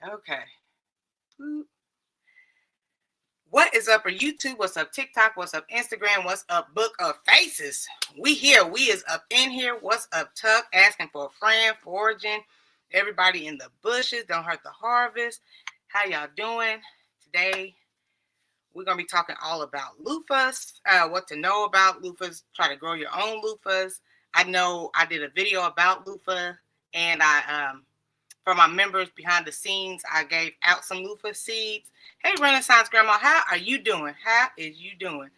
Okay. What is up, or YouTube? What's up, TikTok? What's up, Instagram? What's up, Book of Faces? We here. We is up in here. What's up, Tuck? Asking for a friend, foraging. Everybody in the bushes. Don't hurt the harvest. How y'all doing? Today, we're going to be talking all about loofahs, what to know about loofahs. Try to grow your own loofahs. I know I did a video about loofah, and for my members behind the scenes, I gave out some loofah seeds. Hey, Renaissance Grandma, how are you doing? How is you doing?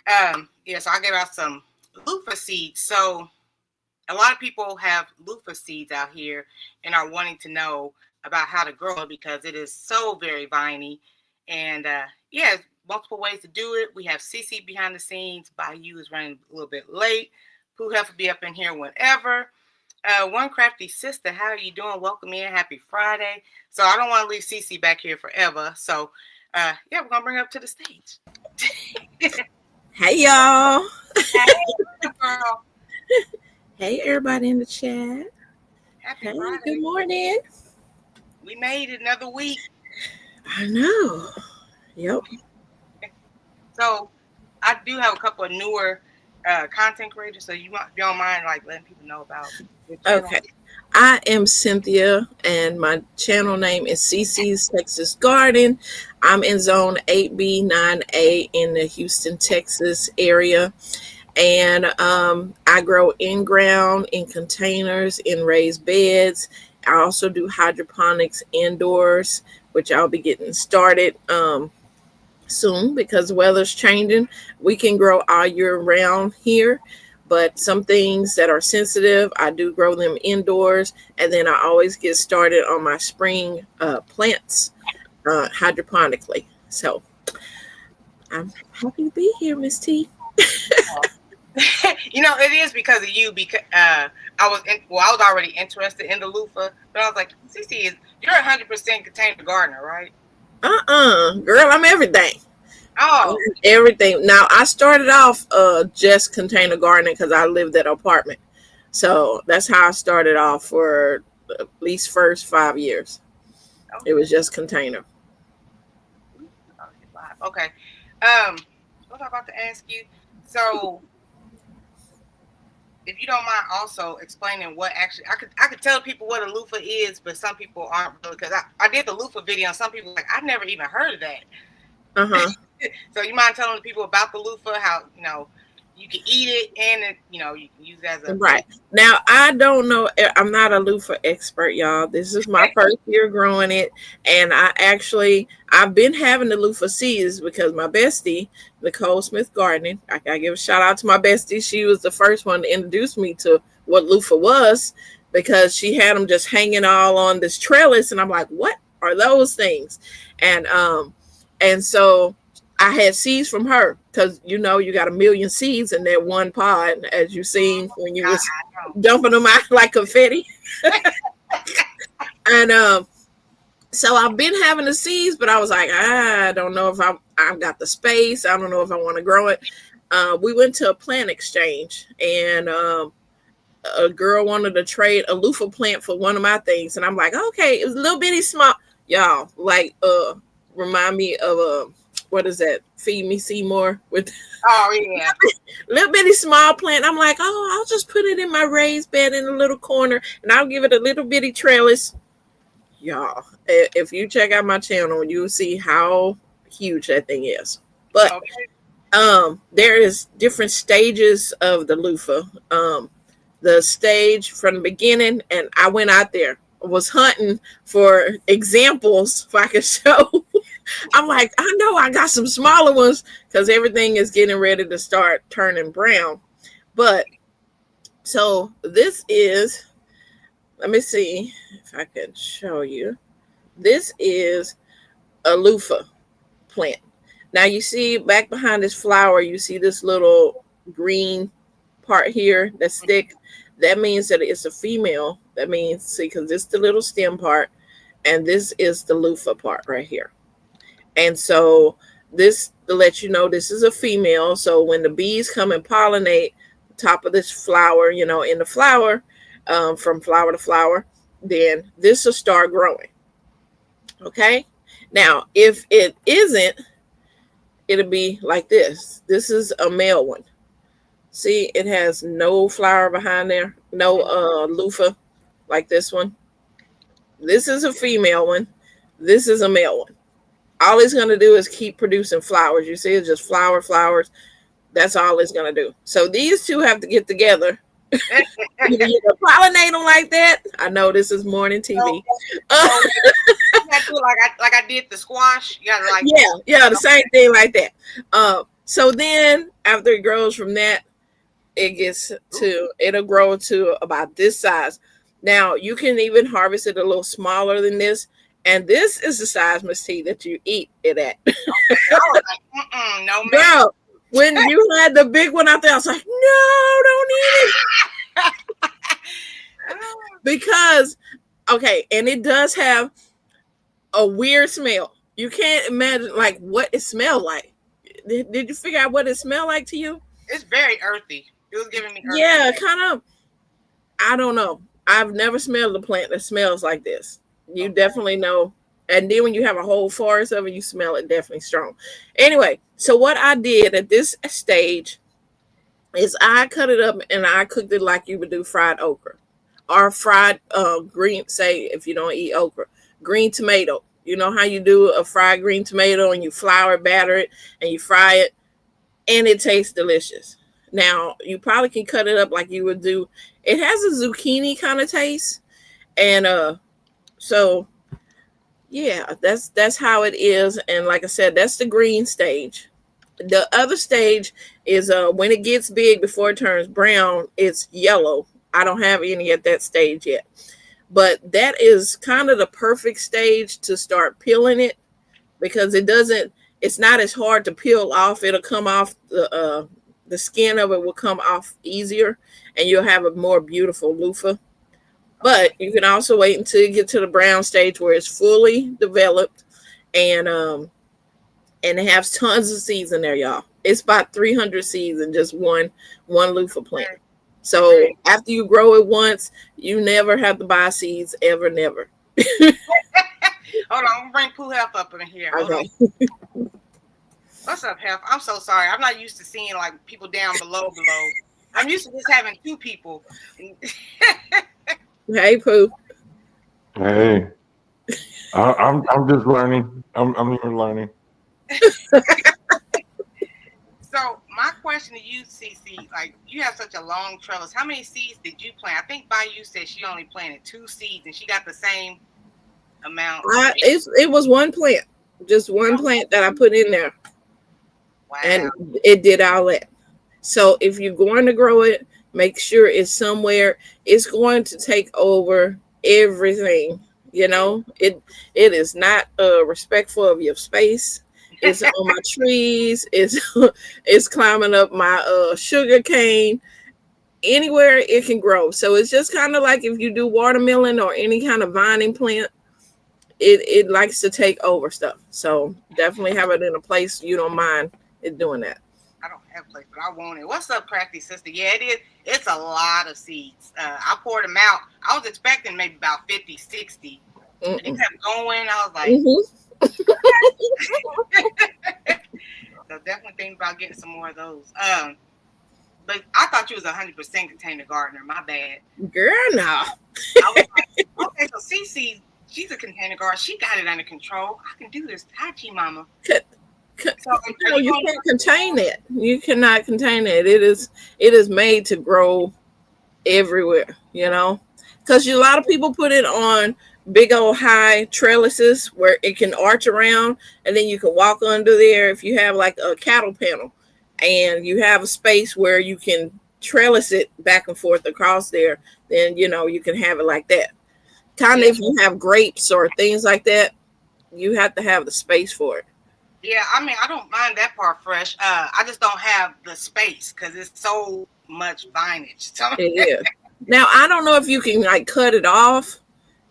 So I gave out some loofah seeds. So a lot of people have loofah seeds out here and are wanting to know about how to grow it because it is so very viney. And multiple ways to do it. We have CC behind the scenes. Bayou is running a little bit late. Pooh Huff will be up in here whenever. One Crafty Sister, how are you doing? Welcome in. Happy Friday. So I don't want to leave Cece back here forever. So, we're going to bring her up to the stage. Hey, y'all. Hey, girl. Hey, everybody in the chat. Happy Friday. Good morning. We made it another week. I know. Yep. So I do have a couple of newer content creators. So you don't mind like letting people know about it. Okay. I am Cynthia, and my channel name is CC's Texas Garden. I'm in Zone 8B, 9A in the Houston, Texas area. And I grow in-ground, in containers, in raised beds. I also do hydroponics indoors, which I'll be getting started soon because the weather's changing. We can grow all year round here, but some things that are sensitive, I do grow them indoors. And then I always get started on my spring plants hydroponically. So I'm happy to be here, Miss T. It is because of you. Because I was already interested in the loofah, but I was like, CC, you're 100% container gardener, right? Girl, I'm everything. Oh, everything. Now I started off just container gardening because I lived at an apartment, so that's how I started off for at least first 5 years. Okay. It was just container. Okay. What was I about to ask you? So, if you don't mind, also explaining what actually I could tell people what a loofah is, but some people aren't really, because I did the loofah video and some people like I've never even heard of that. So you mind telling people about the loofah, how you can eat it and you can use it as a right. Now I don't know. I'm not a loofah expert, y'all. This is my first year growing it, and I've been having the loofah seeds because my bestie, Nicole Smith Gardening, I gotta give a shout out to my bestie. She was the first one to introduce me to what loofah was because she had them just hanging all on this trellis, and I'm like, what are those things? And so I had seeds from her because you got a million seeds in that one pod, as you seen when you was dumping them out like confetti. And so I've been having the seeds, but I was like, I don't know if I've got the space. I don't know if I want to grow it. We went to a plant exchange, and a girl wanted to trade a loofah plant for one of my things, and I'm like, okay, it was a little bitty small, y'all. Like, remind me of what is that? Feed Me Seymour with little bitty small plant. I'm like, I'll just put it in my raised bed in a little corner, and I'll give it a little bitty trellis. Y'all, if you check out my channel, you will see how huge that thing is. But there is different stages of the loofah. The stage from the beginning, and I went out there, was hunting for examples if I could show. I'm like, I know I got some smaller ones because everything is getting ready to start turning brown. But so this is, let me see if I can show you. This is a loofah plant. Now you see back behind this flower, you see this little green part here that's thick. That means that it's a female. That means, see, because this is the little stem part, and this is the loofah part right here. And so this, to let you know, this is a female. So when the bees come and pollinate the top of this flower, in the flower, from flower to flower, then this will start growing. Okay. Now, if it isn't, it'll be like this. This is a male one. See, it has no flower behind there, no loofah like this one. This is a female one. This is a male one. All it's gonna do is keep producing flowers. You see, it's just flowers. That's all it's gonna do. So these two have to get together. Either you can pollinate them like that. I know this is morning TV. So you gotta do it like I did the squash. You gotta like yeah, the same thing like that. So then after it grows from that, it'll grow to about this size. Now you can even harvest it a little smaller than this, and this is the size, Miss T, that you eat it at. I was like, no man. Girl, when you had the big one out there, I was like, no, don't eat it. Because, okay, and it does have a weird smell. You can't imagine like what it smelled like. Did you figure out what it smelled like to you? It's very earthy. It was giving me earthy. Yeah, kind of. I don't know. I've never smelled a plant that smells like this. You definitely know. And then when you have a whole forest of it, you smell it definitely strong. Anyway, so what I did at this stage is I cut it up and I cooked it like you would do fried okra or fried green, say if you don't eat okra, green tomato. You know how you do a fried green tomato and you flour it, batter it, and you fry it, and it tastes delicious. Now, you probably can cut it up like you would do. It has a zucchini kind of taste. And so yeah, that's how it is. And like I said, that's the green stage. The other stage is when it gets big before it turns brown, it's yellow. I don't have any at that stage yet. But that is kind of the perfect stage to start peeling it because it's not as hard to peel off. It'll come off, the skin of it will come off easier and you'll have a more beautiful loofah. But you can also wait until you get to the brown stage where it's fully developed and it has tons of seeds in there, y'all. It's about 300 seeds in just one loofah plant. So after you grow it once, you never have to buy seeds ever, never. Hold on, I'm gonna bring Pooh Health up in here. Hold on. What's up, Health? I'm so sorry. I'm not used to seeing like people down below. I'm used to just having two people. Hey, Pooh. Hey, I'm just learning. I'm even learning. So my question to you, Cece, like you have such a long trellis. How many seeds did you plant? I think Bayou said she only planted 2 seeds, and she got the same amount. It was one plant, just one plant that I put in there. Wow. And it did all that. So if you're going to grow it, make sure it's somewhere. It's going to take over everything. You know, it is not respectful of your space. It's on my trees. It's climbing up my sugar cane. Anywhere it can grow. So it's just kind of like if you do watermelon or any kind of vining plant, it likes to take over stuff. So definitely have it in a place you don't mind it doing that. I don't have a place, but I want it. What's up, crafty sister? Yeah, it is. It's a lot of seeds. I poured them out. I was expecting maybe about 50, 60. It kept going. I was like, so definitely think about getting some more of those. But I thought you was 100% container gardener. My bad. Girl, no. I was like, okay, so Cece, she's a container gardener. She got it under control. I can do this. Hi, G Mama. So, you can't contain it. You cannot contain it. It is made to grow everywhere, you know, because a lot of people put it on big old high trellises where it can arch around and then you can walk under there. If you have like a cattle panel and you have a space where you can trellis it back and forth across there, then, you know, you can have it like that. Kind of if you have grapes or things like that, you have to have the space for it. Yeah, I mean, I don't mind that part fresh. I just don't have the space because it's so much vinage. So. Yeah. Now, I don't know if you can like cut it off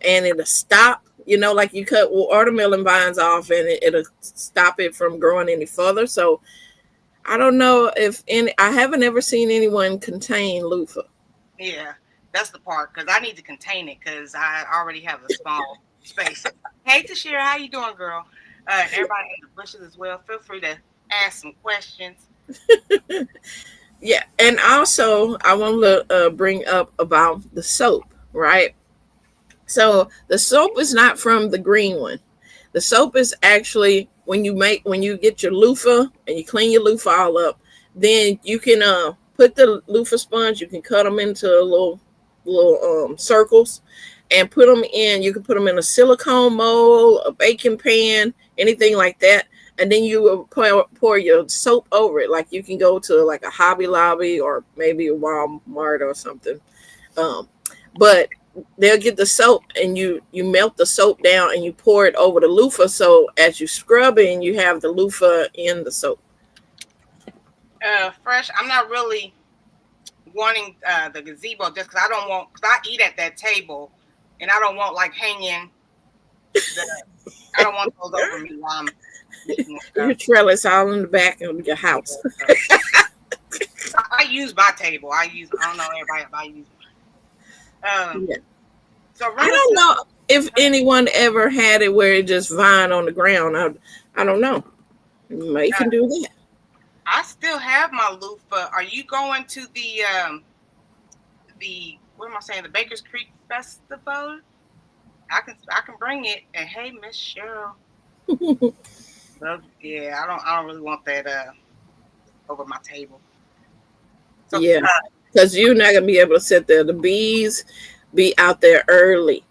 and it'll stop, you know, like you cut watermelon vines off and it'll stop it from growing any further. So I don't know I haven't ever seen anyone contain loofah. Yeah, that's the part because I need to contain it because I already have a small space. Hey, Tashira, how you doing, girl? Everybody in the bushes as well. Feel free to ask some questions. Yeah, and also I want to bring up about the soap, right? So the soap is not from the green one. The soap is actually when you get your loofah and you clean your loofah all up, then you can put the loofah sponge. You can cut them into little circles and put them in. You can put them in a silicone mold, a baking pan, anything like that. And then you will pour your soap over it. Like you can go to like a Hobby Lobby or maybe a Walmart or something. Um, but they'll get the soap and you melt the soap down and you pour it over the loofah. So as you scrub it, and you have the loofah in the soap. Fresh. I'm not really wanting the gazebo just because I eat at that table, and I don't want like hanging. I don't want those over me while I'm eating. Your trellis all in the back of your house. I use my table. I don't know everybody, but I use. Yeah. So I don't know if anyone ever had it where it just vine on the ground. I don't know. You can do that. I still have my loofah. Are you going to the what am I saying? The Baker's Creek Festival? I can bring it. And hey, Miss Cheryl. Well, yeah, I don't really want that over my table. So, yeah, because you're not gonna be able to sit there. The bees be out there early.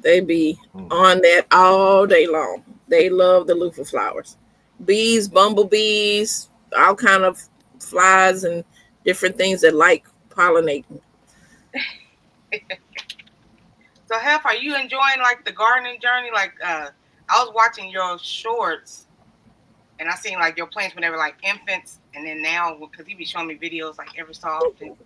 They be on that all day long. They love the loofah flowers. Bees, bumblebees, all kind of flies and different things that like pollinating. So, Hef, are you enjoying like the gardening journey? Like, I was watching your shorts, and I seen like your plants when they were like infants, and then now because you be showing me videos like every so often.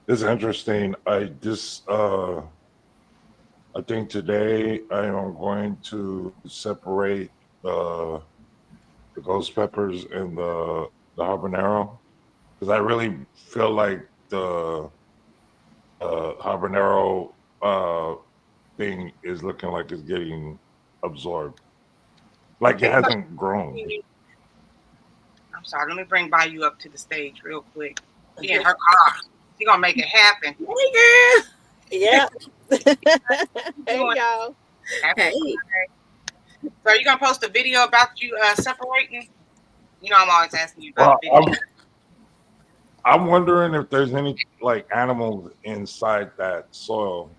It's interesting. I think today I am going to separate the ghost peppers and the habanero because I really feel like the habanero thing is looking like it's getting absorbed, like it hasn't grown. I'm sorry. Let me bring Bayou up to the stage real quick. She in her car. She gonna make it happen. Hey, girl. Yeah. Hey, y'all. Hey. So are you gonna post a video about you separating? You know I'm always asking you about the video. I'm wondering if there's any like animals inside that soil.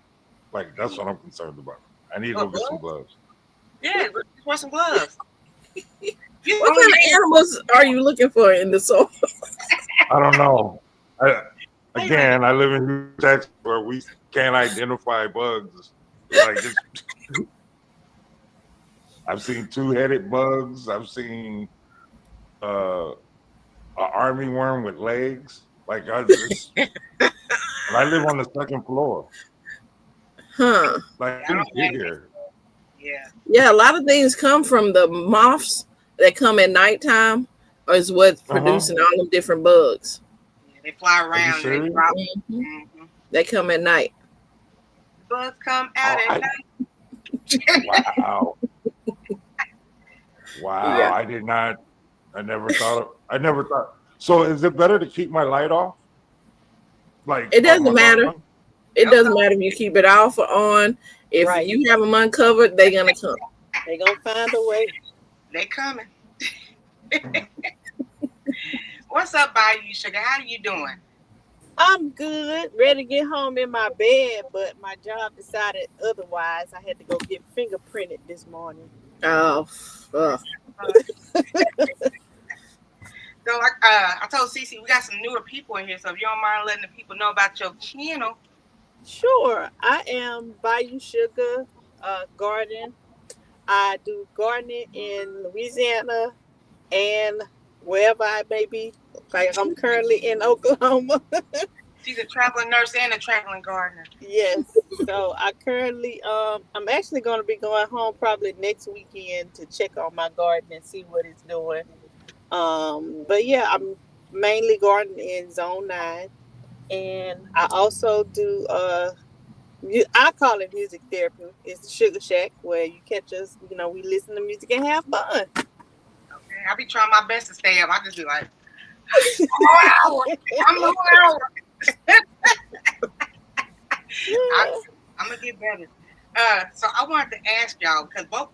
Like that's what I'm concerned about. I need to go get some gloves. Yeah, wear some gloves. What kind of animals are you looking for in the soil? I don't know. I live in Texas where we can't identify bugs. Like I've seen two-headed bugs. I've seen an army worm with legs. Like and I live on the second floor. Huh. Like I don't get here. Yeah, a lot of things come from the moths that come at nighttime is what's producing all them different bugs. Yeah, they fly around and they drop. Mm-hmm. They come at night. Bugs come out at night. Wow. Wow. Yeah. I never thought. So is it better to keep my light off? Like it doesn't matter. It doesn't matter if you keep it off or on. If you have them uncovered, they're gonna come. They're gonna find a way. They coming. What's up, Bayou Sugar? How you doing? I'm good. Ready to get home in my bed, but my job decided otherwise. I had to go get fingerprinted this morning. Oh, fuck. So, like I told Cece, we got some newer people in here. So, if you don't mind letting the people know about your channel. Sure. I am Bayou Sugar Garden. I do gardening in Louisiana and wherever I may be. Like I'm currently in Oklahoma. She's a traveling nurse and a traveling gardener. Yes. So I currently, I'm actually going to be going home probably next weekend to check on my garden and see what it's doing. But yeah, I'm mainly gardening in Zone 9. And I also do I call it music therapy. It's the Sugar Shack where you catch us, we listen to music and have fun. Okay, I be trying my best to stay up. I just be like, I'm an hour. I'm an hour. I'm gonna get better. So I wanted to ask y'all because both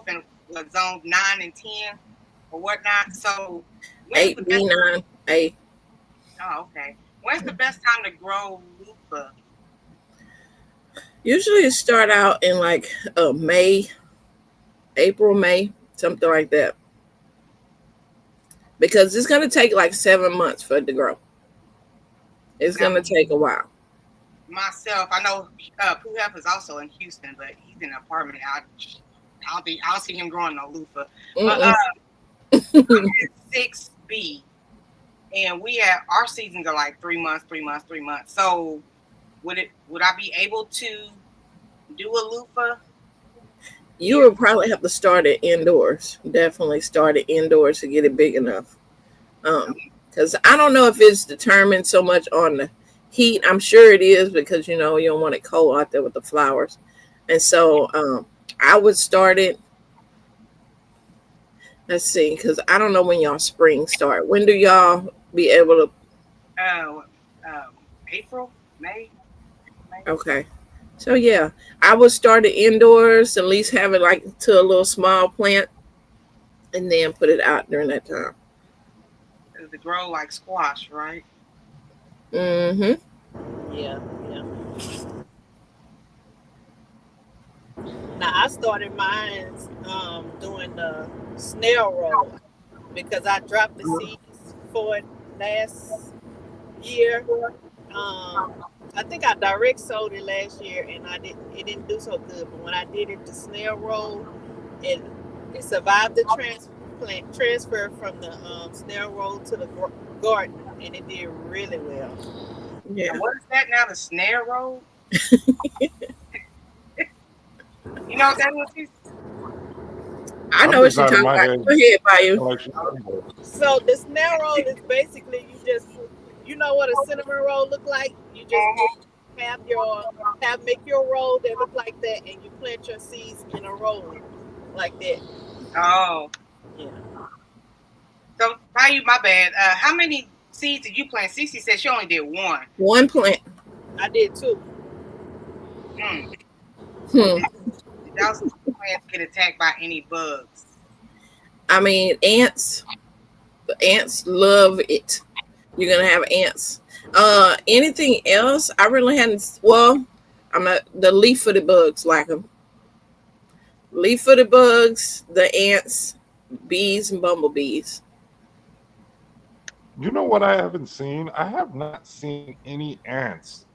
in zone 9 and 10 or whatnot. So when's 8, the best? B9, A. Oh, okay. When's the best time to grow loofah? Usually it start out in like May, April, May, something like that. Because it's gonna take like 7 months for it to grow. It's Now, gonna take a while. myself, I know Pooh Hef is also in Houston, but he's in an apartment. I don't see him growing no loofah. But I'm in 6B, and we have our seasons are like 3 months, 3 months, 3 months. So would I be able to do a loofah? You would probably have to start it indoors. Definitely start it indoors to get it big enough. Because I don't know if it's determined so much on the heat. I'm sure it is because you don't want it cold out there with the flowers. And so I would start it. Let's see, because I don't know when y'all spring start. When do y'all be able to? April, May. Okay. So yeah, I would start it indoors, at least have it like to a little small plant, and then put it out during that time. To grow like squash, right? Mm-hmm. Yeah, yeah. Now I started mine doing the snail roll because I dropped the seeds for it last year. I think I direct sold it last year and it didn't do so good. But when I did it the snail roll, it it survived the transfer from the snail roll to the garden, and it did really well. Yeah. And what is that now? The snare roll? You know what that is? I I'm know what just you're out of talking my about. head. Go ahead, Bayou. Collection. So the snail roll is basically you know what a cinnamon roll look like. You just make your roll that look like that, and you plant your seeds in a roll like that. Oh, Yeah, so Bayou, my bad. How many seeds did you plant? Cece said she only did one. One plant. I did too. Hmm. Hmm. Did those plants get attacked by any bugs? I mean, ants. The ants love it. You're gonna have ants. Anything else? I really hadn't. Well, I'm not the leaf-footed bugs like them. Leaf-footed bugs, the ants, bees, and bumblebees. You know what I haven't seen? I have not seen any ants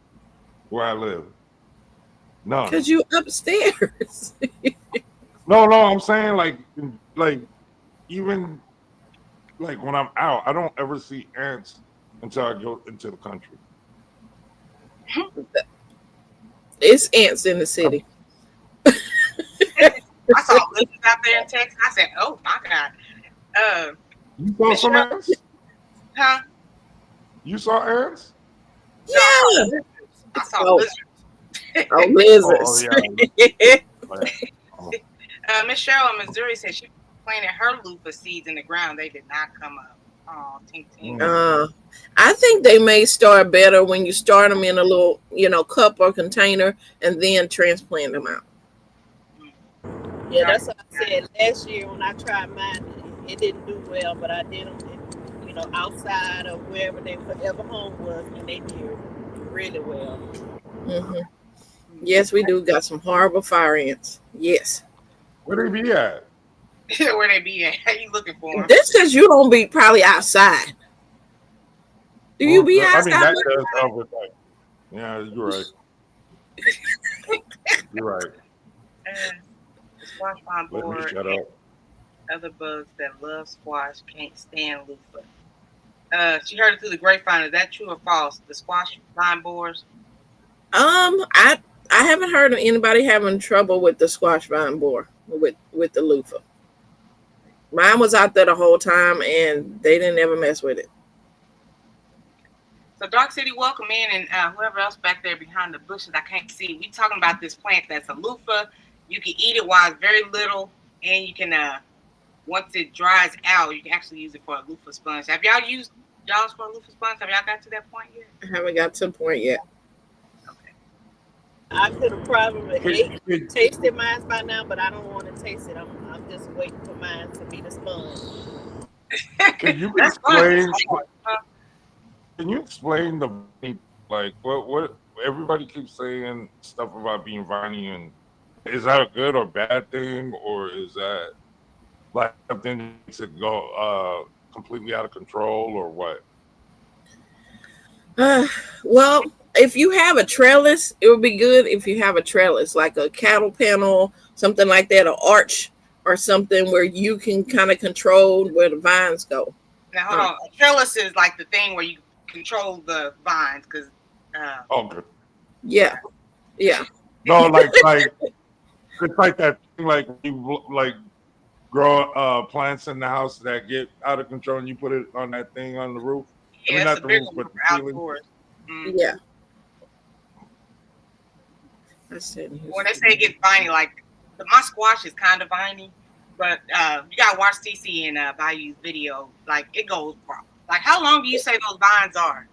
where I live. None. Cause you upstairs. No, I'm saying like even like when I'm out, I don't ever see ants until I go into the country. It's ants in the city. I saw lizards out there in Texas. I said, "Oh my God!" You saw some Michelle, ants? huh? You saw ants? No, I saw Yeah. lizards. I saw Oh, lizards. oh, Oh lizards. yeah. Oh. Miss Cheryl in Missouri said she planted her loofah seeds in the ground. They did not come up. Oh, tink tink. I think they may start better when you start them in a little, cup or container, and then transplant them out. Yeah, that's what I said last year when I tried mine. It didn't do well, but I did them, outside or wherever they forever home was, and they did really well. Hmm. Yes, we do got some horrible fire ants. Yes. Where they be at? Where they be at? How you looking for them? That's because you don't be probably outside. Do you be I mean, outside? that does help with that. Yeah, you're right. You're right. Squash vine Let me board shut and up. other bugs that love squash can't stand loofah. She heard it through the grapevine. Is that true or false? The squash vine boards? I haven't heard of anybody having trouble with the squash vine borer with the loofah. Mine was out there the whole time, and they didn't ever mess with it. So Dark City, welcome in, and whoever else back there behind the bushes, I can't see. We talking about this plant that's a loofah. You can eat it while it's very little, and you can once it dries out, you can actually use it for a loofah sponge. Have y'all used y'all's for a loofah sponge? Have y'all got to that point yet? I haven't got to the point yet. Okay. I could have probably Can- tasted mine by now, but I don't want to taste it. I'm just waiting for mine to be the sponge. Can you That's fun. explain? Can you explain the like what everybody keeps saying stuff about being viney, and is that a good or bad thing, or is that like something that makes it go completely out of control, or what? Well, if you have a trellis, it would be good if you have a trellis, like a cattle panel, something like that, an arch or something where you can kind of control where the vines go. Now hold on. A trellis is like the thing where you control the vines, because Okay. Yeah. Yeah. No, like it's like that thing, like when you like grow plants in the house that get out of control, and you put it on that thing on the roof. I mean, it's a not the big roof, one but for the ceiling. outdoors. Mm. Yeah. That's it. When they say it gets viney, like my squash is kind of viney, but you gotta watch CC and Bayou's video. Like it goes, like how long do you say those vines are?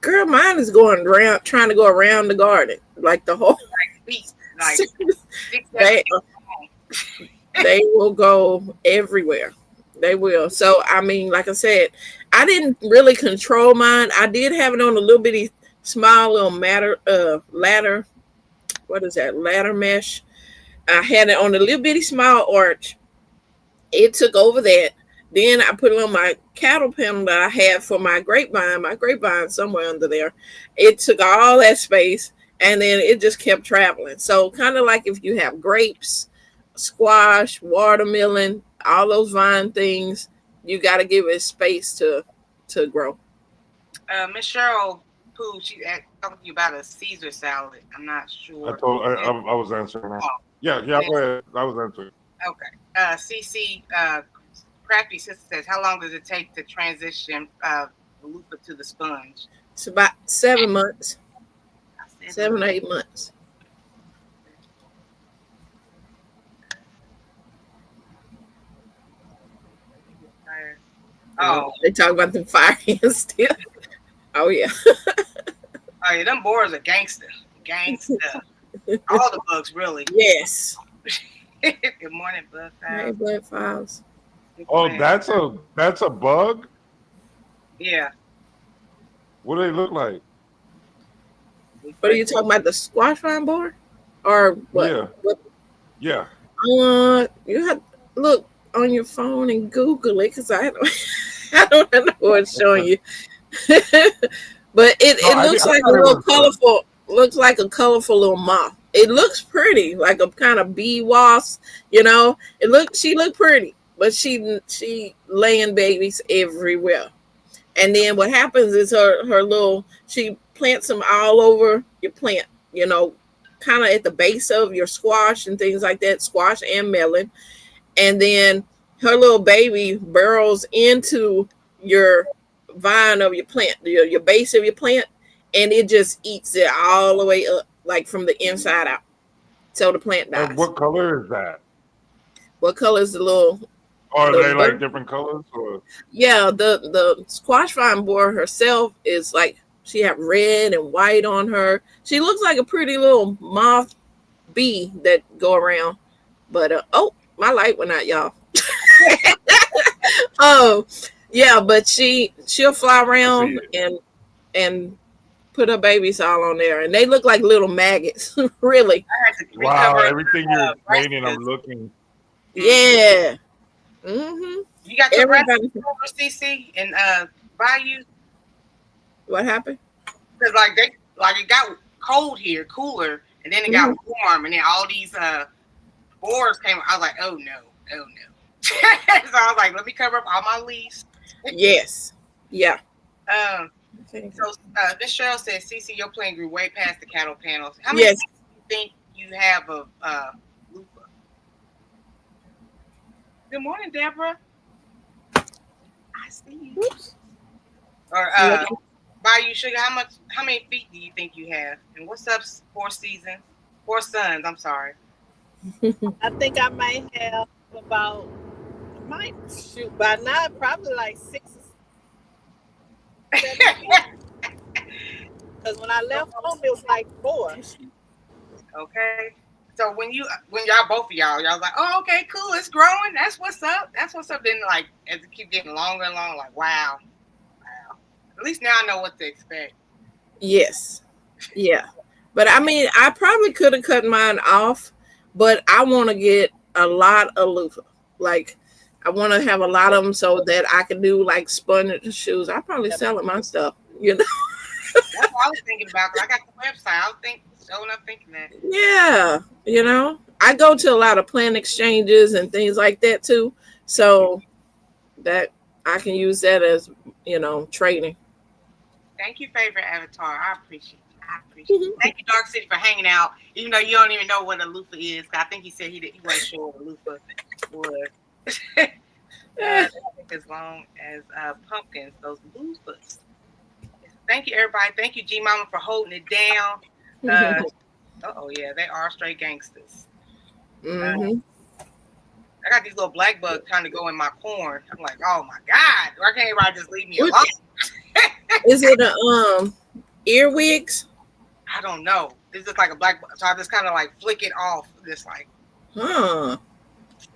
Girl, mine is going around, trying to go around the garden, like the whole. Like feet, like 6, 7 they, feet long. they will go everywhere. They will. So I mean, like I said, I didn't really control mine. I did have it on a little bitty small little ladder. What is that? Ladder mesh. I had it on a little bitty small arch. It took over that. Then I put it on my cattle panel that I had for my grapevine. My grapevine somewhere under there. It took all that space, and then it just kept traveling. So kind of like if you have grapes, squash, watermelon, all those vine things, you got to give it space to grow. Miss Cheryl Pooh, she talking to you about a Caesar salad. I'm not I sure. told I was answering that. Yeah, go ahead. I was answering. Okay. CC Crafty Sister says, how long does it take to transition the loofah to the sponge? It's about 7 months, 7 or 8 months. Oh, They talk about the fire ants still. Oh yeah. oh yeah, them boars are gangster. All the bugs, really. Yes. Good morning, Bug Hey, Files. Blood Files. Oh, that's a bug. Yeah. What do they look like? What are you talking about? The squash vine boar, or what? Yeah. What? Yeah. You have to look on your phone and Google it because I don't, I don't know what it's showing you. But it looks like a little colorful. Looks like a colorful little moth. It looks pretty, like a kind of bee wasp. You know, she looked pretty, but she laying babies everywhere. And then what happens is she plants them all over your plant. You know, kind of at the base of your squash and things like that, squash and melon. And then her little baby burrows into your vine of your plant, your base of your plant, and it just eats it all the way up, like from the inside out. So the plant dies. What color is that? What color is the little? Are they like different colors? Or? Yeah, the squash vine boar herself is like she have red and white on her. She looks like a pretty little moth bee that go around. But oh, my light went out, y'all. Oh, yeah, but she'll fly around and put her babies all on there, and they look like little maggots, really. Wow, everything you're explaining, I'm looking. Yeah. Mm-hmm. You got your breakfast over CC and Bayou? What happened? Because it got cold here, cooler, and then it got warm, and then all these boars came. I was like, oh no. So I was like, let me cover up all my leaves. Yes. Yeah. So Miss Cheryl says, CC, your plant grew way past the cattle panels. How many do you think you have of Luffa? Good morning, Deborah. I see you. Oops. Or Bayou Sugar, how many feet do you think you have? And what's up, Four Sons? I'm sorry. I think I might have about, might shoot by now, probably like 6 or 7 feet. Because when I left home, it was like 4. Okay. So when y'all both of y'all like, oh, okay, cool, it's growing. That's what's up. That's what's up. Then like as it keep getting longer and longer, like wow. At least now I know what to expect. Yes. Yeah. But I mean, I probably could have cut mine off, but I want to get a lot of loofah. Like, I want to have a lot of them so that I can do like sponge shoes. I probably selling my stuff, you know. That's what I was thinking about. Cause I got the website. I was showing up thinking that. Yeah, you know, I go to a lot of plant exchanges and things like that too, so that I can use that as, you know, trading. Thank you, favorite avatar. I appreciate you. Thank you, Dark City, for hanging out. Even though you don't even know what a loofah is. I think he said he wasn't sure what a loofah was. As long as pumpkins, those loofahs. Thank you, everybody. Thank you, G Mama, for holding it down. Oh yeah, they are straight gangsters. Mm-hmm. I got these little black bugs trying to go in my corn. I'm like, oh my god, why can't everybody just leave me alone? Is it a earwigs? I don't know. It's just like a black bug, so I just kind of like flick it off. Just like, Huh?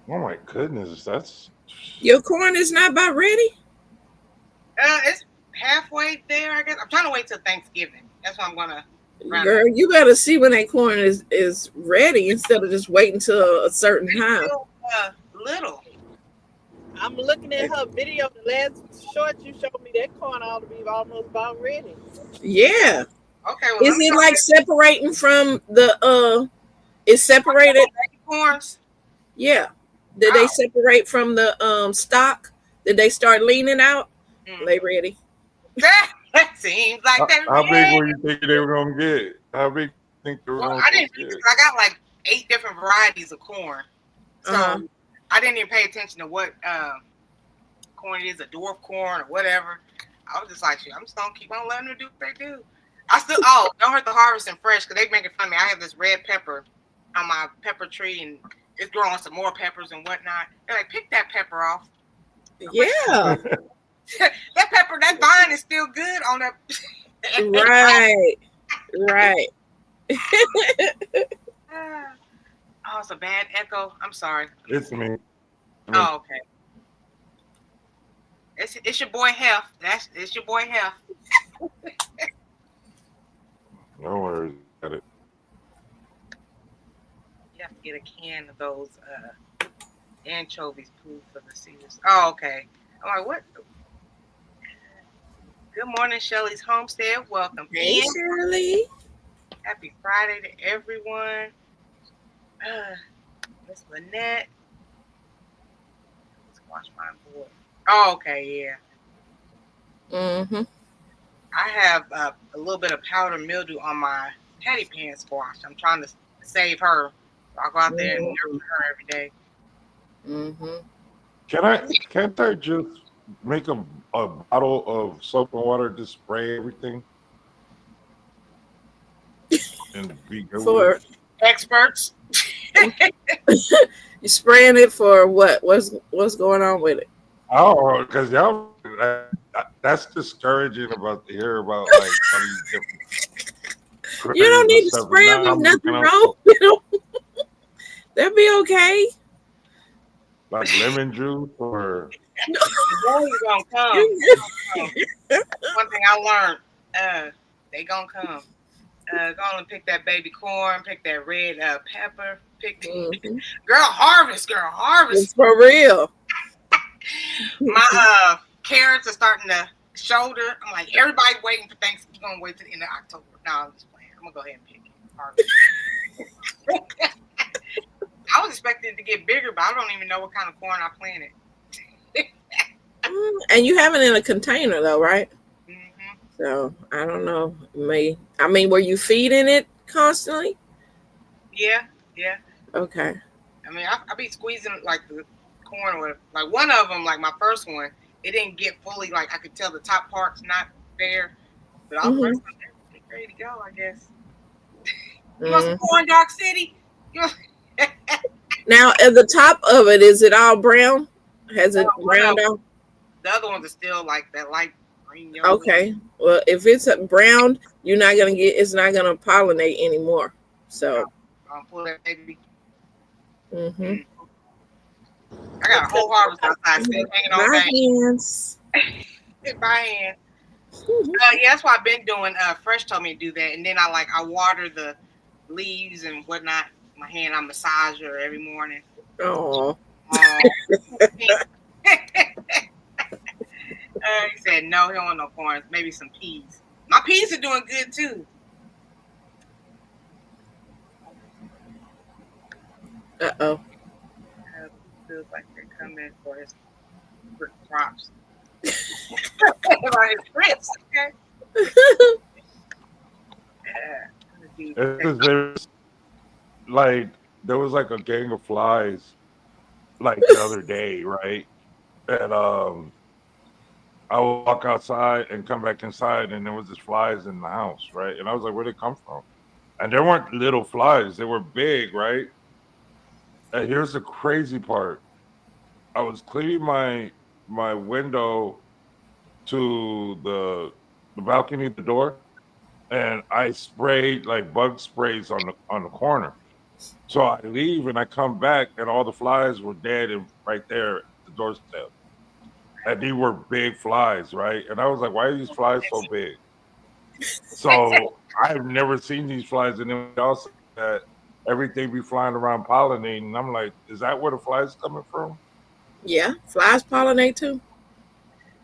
Oh my goodness, that's Your corn is not about ready? it's halfway there. I guess I'm trying to wait till Thanksgiving. That's what I'm gonna. Girl, you better see when that corn is ready instead of just waiting till a certain time. Still, little. I'm looking at her video. The last short you showed me, that corn ought to be almost about ready. Yeah. Okay. Well, is it like separating from the It's separated? Corns. Yeah. Did they separate from the stock? Did they start leaning out? They ready? That seems like that. How big were you thinking they were gonna get? How big do you think they were gonna get? I got like 8 different varieties of corn. So I didn't even pay attention to what corn it is, a dwarf corn or whatever. I was just like, shit, I'm just gonna keep on letting them do what they do. I still don't hurt the harvesting fresh because they making fun of me. I have this red pepper on my pepper tree and it's growing some more peppers and whatnot. They're like, pick that pepper off. Yeah. That pepper, that vine is still good on that. Right. Oh, it's a bad echo. I'm sorry. It's me. Oh, okay. It's your boy Hef. It's your boy Hef. No worries. Got it. You have to get a can of those anchovies, please, for the Caesars. Oh, okay. I'm like, what? Good morning, Shelly's Homestead. Welcome. Hey, Shirley. Happy Friday to everyone. Miss Lynette. Let's watch my board. Oh, okay, yeah. Mm-hmm. I have a little bit of powder mildew on my patty pan squash. I'm trying to save her. So I'll go out there and nurture her every day. Mm-hmm. Can't I just make a bottle of soap and water to spray everything? And be good for with it? Experts. You spraying it for what? What's going on with it? Oh, because y'all, that's discouraging about to hear about like all these different. You don't need to spray it with nothing wrong. You know, that'd be okay. Like lemon juice or. You're gonna come. One thing I learned, they gonna come. Go on and pick that baby corn, pick that red pepper, girl, harvest. It's for real. My carrots are starting to shoulder. I'm like, everybody waiting for Thanksgiving. You're gonna wait to the end of October. No, I'm just playing. I'm gonna go ahead and pick it. I was expecting it to get bigger, but I don't even know what kind of corn I planted. And you have it in a container though, right? Mm-hmm. So I don't know. Were you feeding it constantly? Yeah. Okay. I mean, I be squeezing like the corn or like one of them, like my first one, it didn't get fully, like I could tell the top part's not there. But all the Mhm. rest of them, they're ready to go, I guess. You want some corn, Dark City? You want- Now, at the top of it, is it all brown? Has it Well, browned out? the other ones are still like that light green, yellow. Okay. Well, if it's brown, you're not gonna get. It's not gonna pollinate anymore. So. I'll pull that baby. Mhm. I got a whole harvest outside still hanging on My bank hands. by hand. Yeah, that's why I've been doing. Fresh told me to do that, and then I water the leaves and whatnot. My hand, I massage her every morning. Oh. He said no, he don't want no corns. Maybe some peas. My peas are doing good too. Uh-oh. Feels like they're coming for his crops. About his grits, okay? There's like there was like a gang of flies like the other day, right? And I would walk outside and come back inside, and there was just flies in the house, right? And I was like, where'd they come from? And there weren't little flies; they were big, right? And here's the crazy part: I was cleaning my window to the balcony, the door, and I sprayed like bug sprays on the corner. So I leave and I come back, and all the flies were dead and right there at the doorstep. And they were big flies, right? And I was like, why are these flies so big? So I've never seen these flies. And then they also said everything be flying around pollinating. And I'm like, is that where the flies coming from? Yeah, flies pollinate too.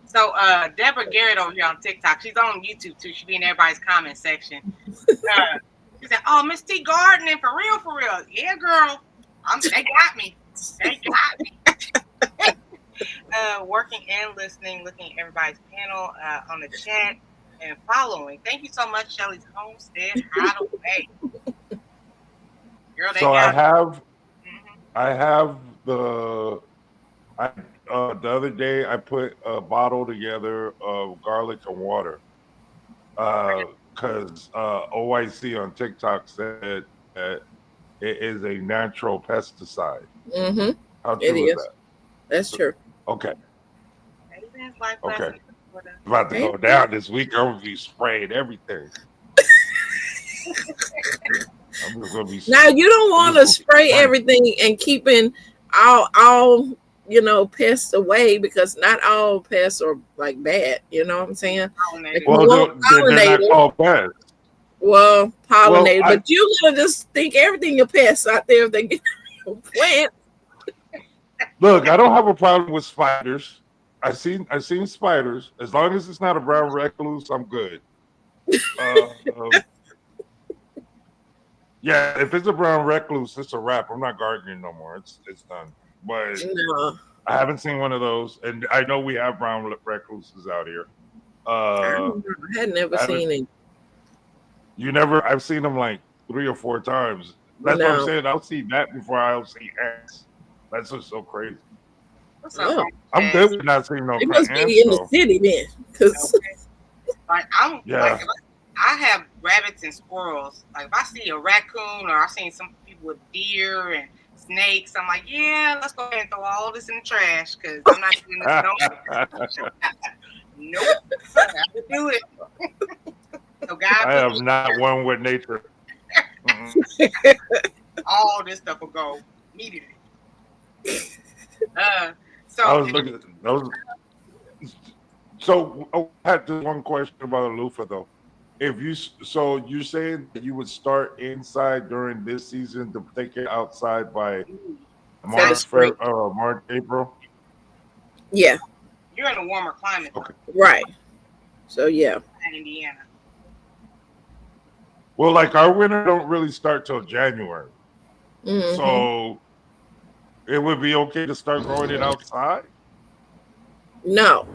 So Deborah Garrett over here on TikTok, she's on YouTube too. She be in everybody's comment section. She said, "Oh, Miss T gardening for real, for real." Yeah, girl. They got me. They got me. Working and listening, looking at everybody's panel on the chat and following. Thank you so much, Shelly's Homestead Hideaway. Girl, they So got I have the other day I put a bottle together of garlic and water because OIC on TikTok said that it is a natural pesticide. Mm-hmm. How It true is is. that? That's true. Okay. Okay. It's about to go down this week. I'm gonna be spraying everything. I'm just gonna be Now you don't want to spray everything and keeping all pests away, because not all pests are like bad. You know what I'm saying? Like, well, they're not called pests. Well, pollinated, but you're gonna just think everything a pest out there if they get plant. Look, I don't have a problem with spiders. I've seen spiders. As long as it's not a brown recluse, I'm good. Yeah, if it's a brown recluse, it's a wrap. I'm not gardening no more. It's done. But No. I haven't seen one of those, and I know we have brown recluses out here. I had never seen it. You never? I've seen them like 3 or 4 times. That's what I'm saying. I'll see that before I'll see ants. That's just so crazy. I'm good with not seeing no. It must be in the city then, because like I have rabbits and squirrels. Like if I see a raccoon or I seen some people with deer and snakes, I'm like, yeah, let's go ahead and throw all this in the trash because I'm not doing this. Nope, I have to do it. So God, I am not one with nature. All this stuff will go immediately. So I was looking at those. So I had this one question about Luffa though. If you you're saying that you would start inside during this season to take it outside by March, April? Yeah. You're in a warmer climate. Okay. Right. So yeah. In Indiana. Well, like our winter don't really start till January. Mm-hmm. So it would be okay to start growing it outside? No.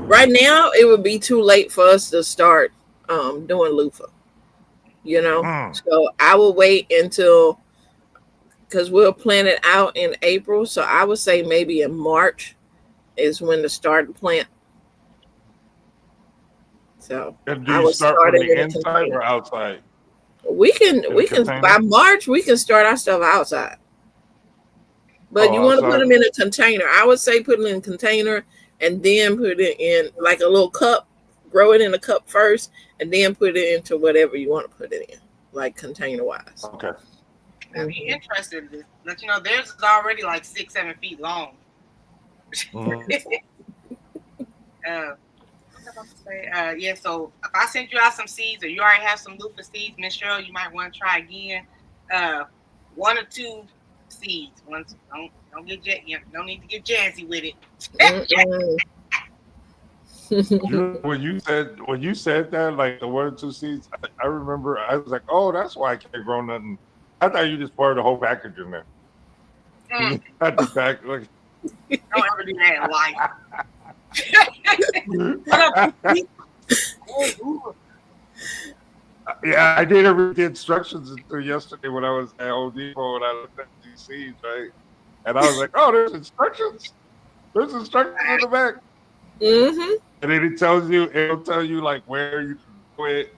Right now it would be too late for us to start doing loofah. So I will wait until, because we'll plant it out in April. So I would say maybe in March is when to start the plant. So And do I you was start from starting the in a inside container. or outside? We can In a container? by March we can start our stuff outside. But you Oh, want to put outside. them in a container. I would say put it in a container and then put it in like a little cup. Grow it in a cup first, and then put it into whatever you want to put it in, like container wise. Okay. I'd be interested to let you know theirs is already like 6-7 feet long. Mhm. What was I about to say? Yeah, so if I send you out some seeds or you already have some Luffa seeds, Miss Cheryl, you might want to try again. 1 or 2 seeds. Don't get you don't need to get jazzy with it. When you said that, like the 1 or 2 seeds, I remember I was like, oh, that's why I can't grow nothing. I thought you just poured the whole package in there. I just pack like. Don't ever do that in life. Yeah, I didn't read the instructions until yesterday when I was at Home Depot and I looked at these seeds, right? And I was like, oh, there's instructions. There's instructions in the back. Mm-hmm. And then it'll tell you like where you can go it,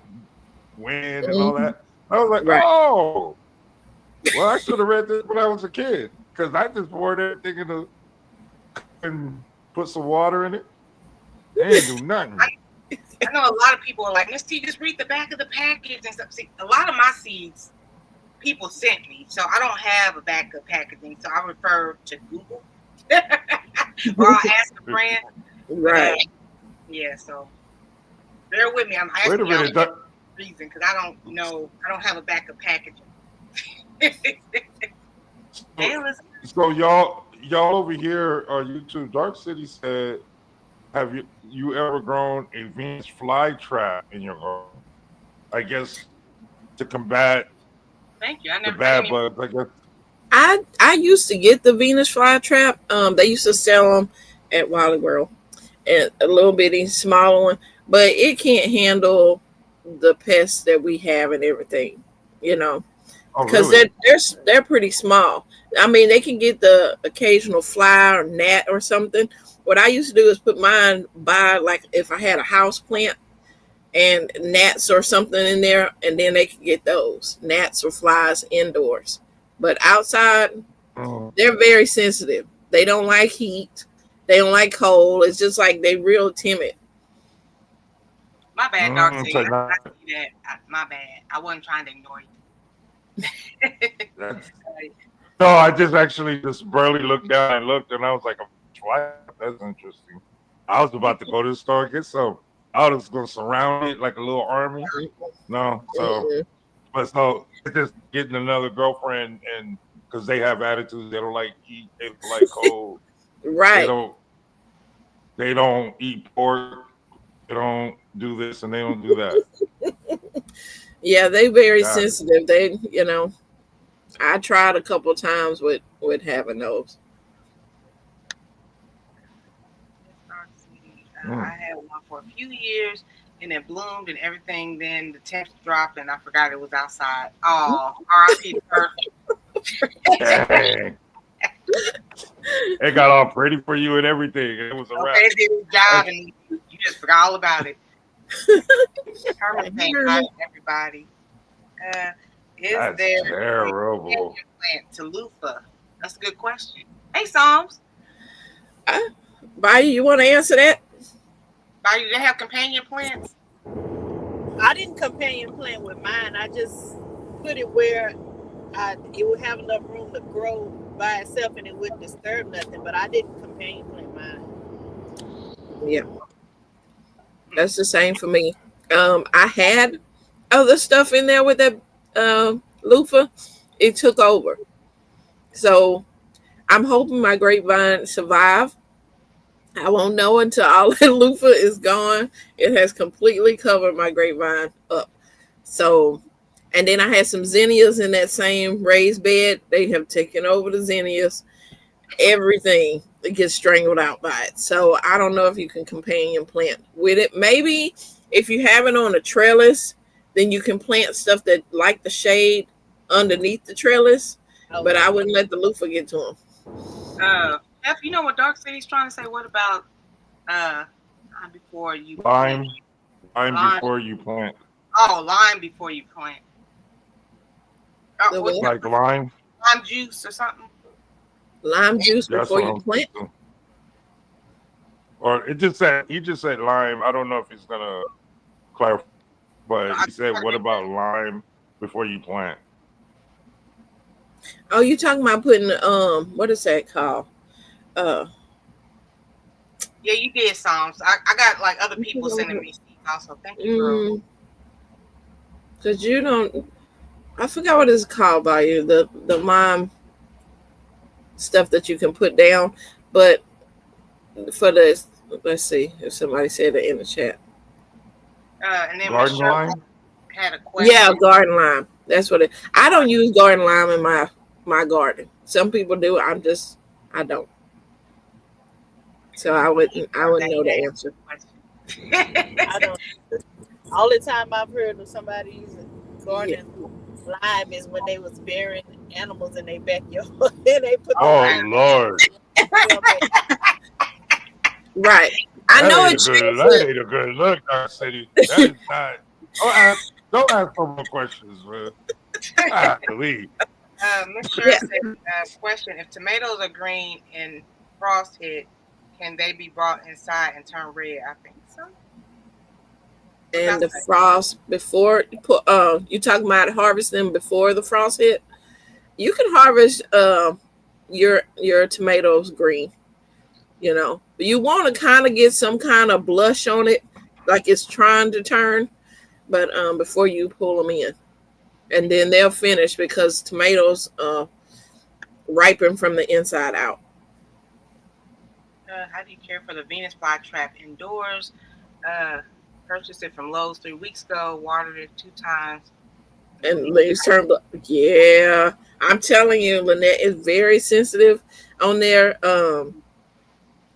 when, and all that. I was like, Right. oh, well, I should have read this when I was a kid because I just poured everything in the and put some water in it. They ain't do nothing. I know a lot of people are like, Miss T, just read the back of the package and stuff. See, a lot of my seeds people sent me, so I don't have a back of packaging, so I refer to Google or I'll ask a friend. Right. Yeah, so bear with me. I'm asking Wait a minute, y'all reason because I don't have a back of packaging. So y'all over here on YouTube, Dark City said, have you ever grown a Venus flytrap in your garden? I guess to combat Thank you. the bad bugs, I guess. I used to get the Venus flytrap. They used to sell them at Wally World, and a little bitty smaller one, but it can't handle the pests that we have and everything, you know, because really? they're pretty small. I mean, they can get the occasional fly or gnat or something. What I used to do is put mine by, like, if I had a house plant and gnats or something in there, and then they can get those gnats or flies indoors. But outside, they're very sensitive. They don't like heat. They don't like cold. It's just like they real timid. My bad, Dark City. I see that. My bad. I wasn't trying to ignore you. No, I just actually just barely looked down and looked, and I was like, that's interesting. I was about to go to the store and get some. I was going to surround it like a little army. No, but it's just getting another girlfriend, and because they have attitudes, they don't like heat, they don't like cold. Right. They don't eat pork. They don't do this and they don't do that. Yeah, they very sensitive. They, I tried a couple of times with having those. I had one for a few years, and it bloomed and everything. Then the temps dropped, and I forgot it was outside. Oh, R.I.P. It got all pretty for you and everything. It was a wrap. It did its job, and you just forgot all about it. Herman, thank God, everybody. Is there terrible plant to Luffa? That's a good question. Hey, Psalms. Bayou, you want to answer that? Bayou, do they have companion plants? I didn't companion plant with mine. I just put it where it would have enough room to grow by itself and it wouldn't disturb nothing. But I didn't companion plant mine. Yeah, that's the same for me. I had other stuff in there with that Luffa. It took over, so I'm hoping my grapevine survive. I won't know until all that Luffa is gone. It has completely covered my grapevine up. So, and then I had some zinnias in that same raised bed. They have taken over the zinnias. Everything gets strangled out by it. So I don't know if you can companion plant with it. Maybe if you have it on a trellis, then you can plant stuff that like the shade underneath the trellis. Okay. But I wouldn't let the Luffa get to them. F, you know what Dark City's trying to say? What about before you lime? Lime Lime. before you plant. Oh, lime before you plant. The What's what? that? Like lime. Lime juice or something? Lime juice That's before what you I'm plant. thinking. Or it just said he just said lime. I don't know if he's gonna clarify, but he said, "What about lime before you plant?" Oh, you talking about putting what is that called? Uh, Yeah, you did some. So I got like other people sending me seeds also. Thank you, girl. Cause you don't. I forgot what it's called by you. The lime stuff that you can put down, but for the let's see if somebody said it in the chat. And then Garden Michelle lime. had a question. Yeah, garden lime. That's what it. I don't use garden lime in my garden. Some people do. I don't. So I wouldn't know the answer. I don't. Only time I've heard of somebody using Yeah. garden lime is when they was burying animals in their backyard and they put the Oh lime Lord, Right. I know that it's ain't a good look, Dark City. That is not. Don't ask no more questions, man. Golly. Miss Sher said, question: if tomatoes are green and frost hit, can they be brought inside and turn red? I think so. and the frost before you put you talking about harvesting before the frost hit. You can harvest your tomatoes green. You know, but you want to kind of get some kind of blush on it, like it's trying to turn. But before you pull them in, and then they'll finish because tomatoes ripen from the inside out. How do you care for the Venus flytrap indoors? Purchased it from Lowe's 3 weeks ago. Watered it 2 times. And leaves turn black. Yeah, I'm telling you, Lynette is very sensitive on there.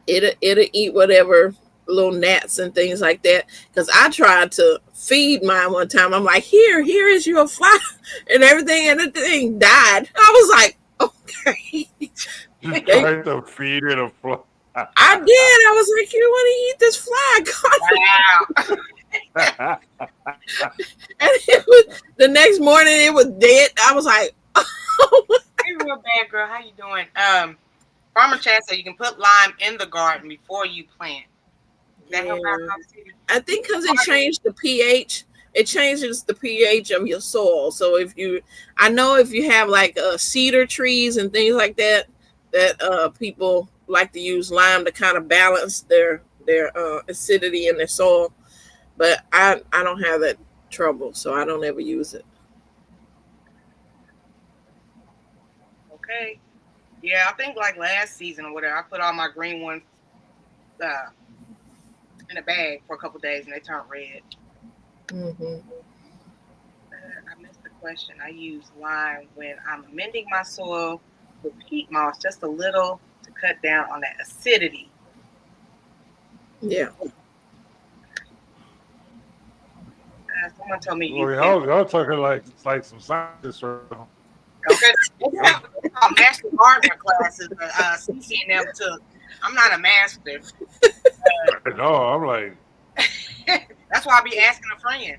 It'll eat whatever little gnats and things like that. Because I tried to feed mine one time. I'm like, here is your fly and everything, and the thing died. I was like, okay. You tried to feed it a fly. I did. I was like, you want to eat this fly? Wow. And the next morning it was dead. I was like, Hey, real bad girl. How you doing? Farmer Chad said you can put lime in the garden before you plant. That help out, I think because it changed the pH. It changes the pH of your soil. So I know if you have like cedar trees and things like that people like to use lime to kind of balance their acidity in their soil. But I don't have that trouble, so I don't ever use it. Okay. Yeah, I think like last season or whatever, I put all my green ones in a bag for a couple days and they turned red. Mm-hmm. I missed the question. I use lime when I'm amending my soil with peat moss just a little to cut down on that acidity. Yeah. Someone told me Well, y'all talking like it's like some scientists right now. Okay, master gardener classes. CC and them took. I'm not a master. No, I'm like. That's why I be asking a friend.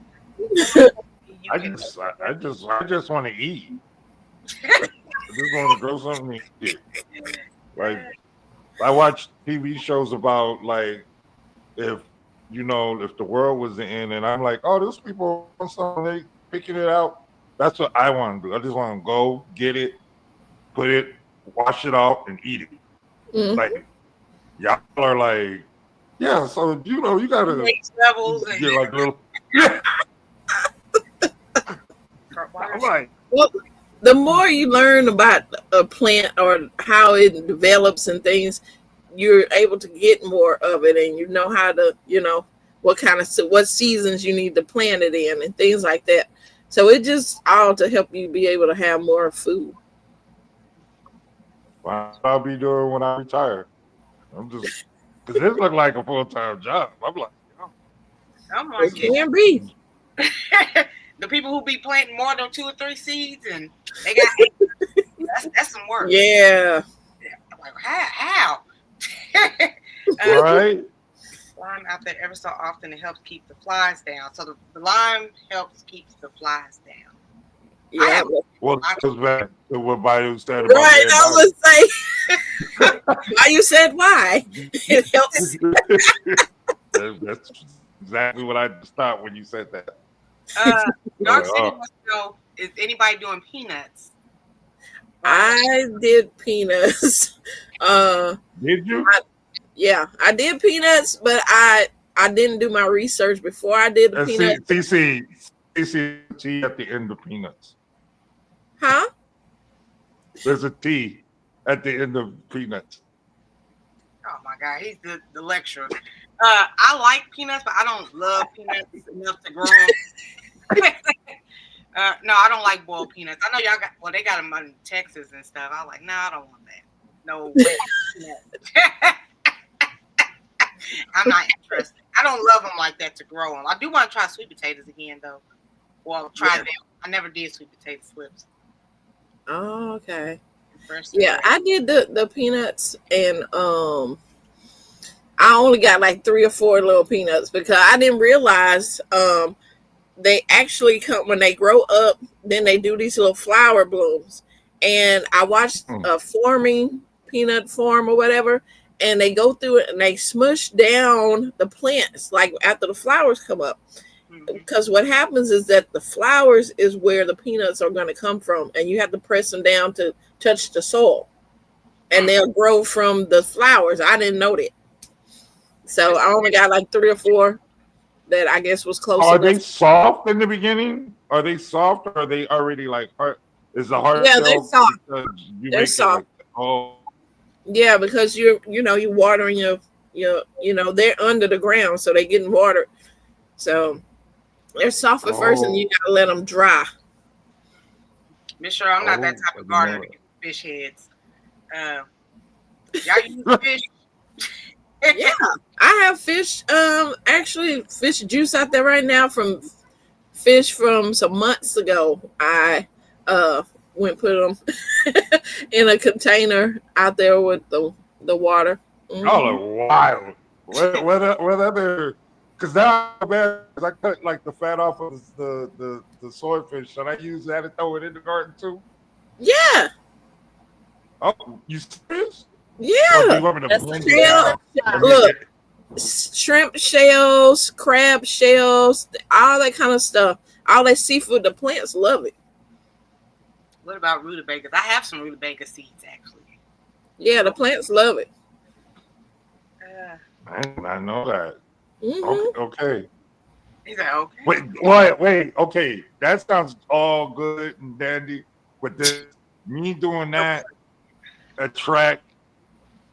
I just want to eat. I just want to grow something to eat. Like I watch TV shows about like if the world was the end, and I'm like, oh, those people want something, they picking it out. That's what I want to do. I just want to go get it, put it, wash it off, and eat it. Mm-hmm. Like y'all are like, yeah. So you gotta levels get like little. Yeah. I'm like, well, the more you learn about a plant or how it develops and things, you're able to get more of it, and you know how to, what seasons you need to plant it in and things like that. So it just all to help you be able to have more food. what I'll be doing when I retire. I'm just because this look like a full-time job. I'm like, It can be. The people who be planting more than 2 or 3 seeds and they got that's some work. Yeah. I'm like, how? right? lime out there ever so often. It helps keep the flies down. So the lime helps keep the flies down. Yeah. Well, it goes back to what Bayou said about Right. I was gonna say. Why you said why? It helps. That's exactly what I just thought when you said that. Dark City wants to know: is anybody doing peanuts? I did peanuts. Did you? Yeah, I did peanuts, but I didn't do my research before I did the peanuts. CC T at the end of peanuts. Huh? There's a T at the end of peanuts. Oh my God, he's the lecturer. I like peanuts, but I don't love peanuts enough to grow them. No, I don't like boiled peanuts. I know y'all they got them in Texas and stuff. I was like, I don't want that. No way. I'm not interested. I don't love them like that to grow them. I do want to try sweet potatoes again, though. Well, try them. I never did sweet potato slips. Oh, okay. Yeah, I did the peanuts, and I only got like 3 or 4 little peanuts because I didn't realize they actually come when they grow up. Then they do these little flower blooms, and I watched a forming peanut farm or whatever, and they go through it and they smush down the plants like after the flowers come up. Because what happens is that the flowers is where the peanuts are going to come from, and you have to press them down to touch the soil, and they'll grow from the flowers. I didn't know that, so I only got like 3 or 4 that I guess was close. Are they soft in the beginning? Are they soft, or are they already like hard? Is the hard? Yeah, they're soft. They're soft. Oh, yeah, because you're watering your they're under the ground, so they're getting watered. So they're soft at first, and you gotta let them dry. Miss Cheryl, I'm not that type of gardener to get fish heads. Y'all use fish? Yeah, I have fish. Actually, fish juice out there right now from fish from some months ago. I went put them in a container out there with the water. Mm-hmm. Oh, wild! What other? Because now bad. I cut like the fat off of the swordfish. Should I use that and throw it in the garden too? Yeah. Oh, you serious? Yeah. Oh, you want me to blend it out? Look, shrimp shells, crab shells, all that kind of stuff. All that seafood. The plants love it. What about rutabagas? I have some rutabaga seeds actually. Yeah, the plants love it. I know that. Mm-hmm. Okay. He's like, okay. Wait. Okay, that sounds all good and dandy, but me doing that attract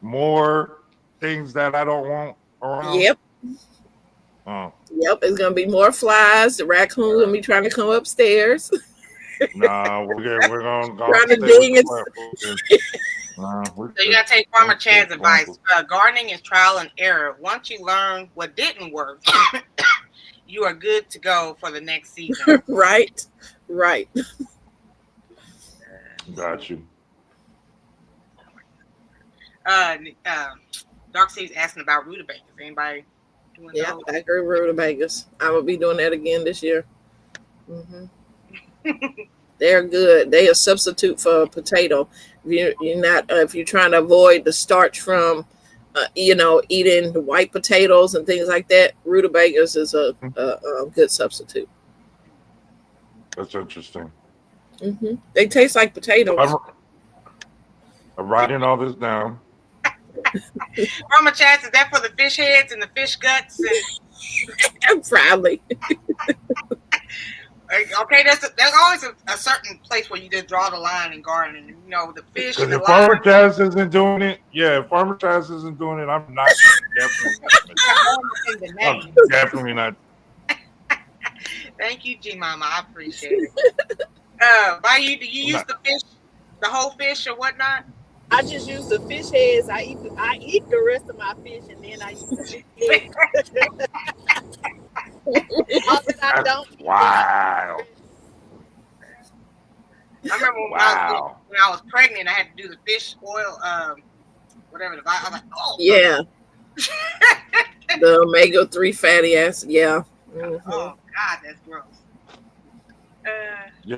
more things that I don't want around. Yep. Yep, it's gonna be more flies. The raccoon's gonna be trying to come upstairs. Nah, we're gonna go trying to dig it. So you gotta take Farmer Chad's advice. Gardening is trial and error. Once you learn what didn't work, you are good to go for the next season. Right. Got you. Dark Sea's asking about rutabagas. Anybody doing yeah, those? I agree with rutabagas. I will be doing that again this year. Mm-hmm. They're good. They are a substitute for a potato. If you're trying to avoid the starch from, eating white potatoes and things like that, rutabagas is a good substitute. That's interesting. Mm-hmm. They taste like potatoes. I'm writing all this down. Farmer Chad, is that for the fish heads and the fish guts? Probably. Okay, there's always a certain place where you just draw the line in gardening. The fish. Because if Farmer Chaz isn't doing it, if Farmer Chaz isn't doing it, I'm not definitely not. Thank you, G Mama. I appreciate it. Bayou, do you use the fish, the whole fish or whatnot? I just use the fish heads. I eat the rest of my fish, and then I use the fish heads. I don't. Wow. I remember when I was pregnant, I had to do the fish oil, whatever. I was like, oh. Yeah. The omega-3 fatty acid, yeah. Oh God, that's gross. Yeah,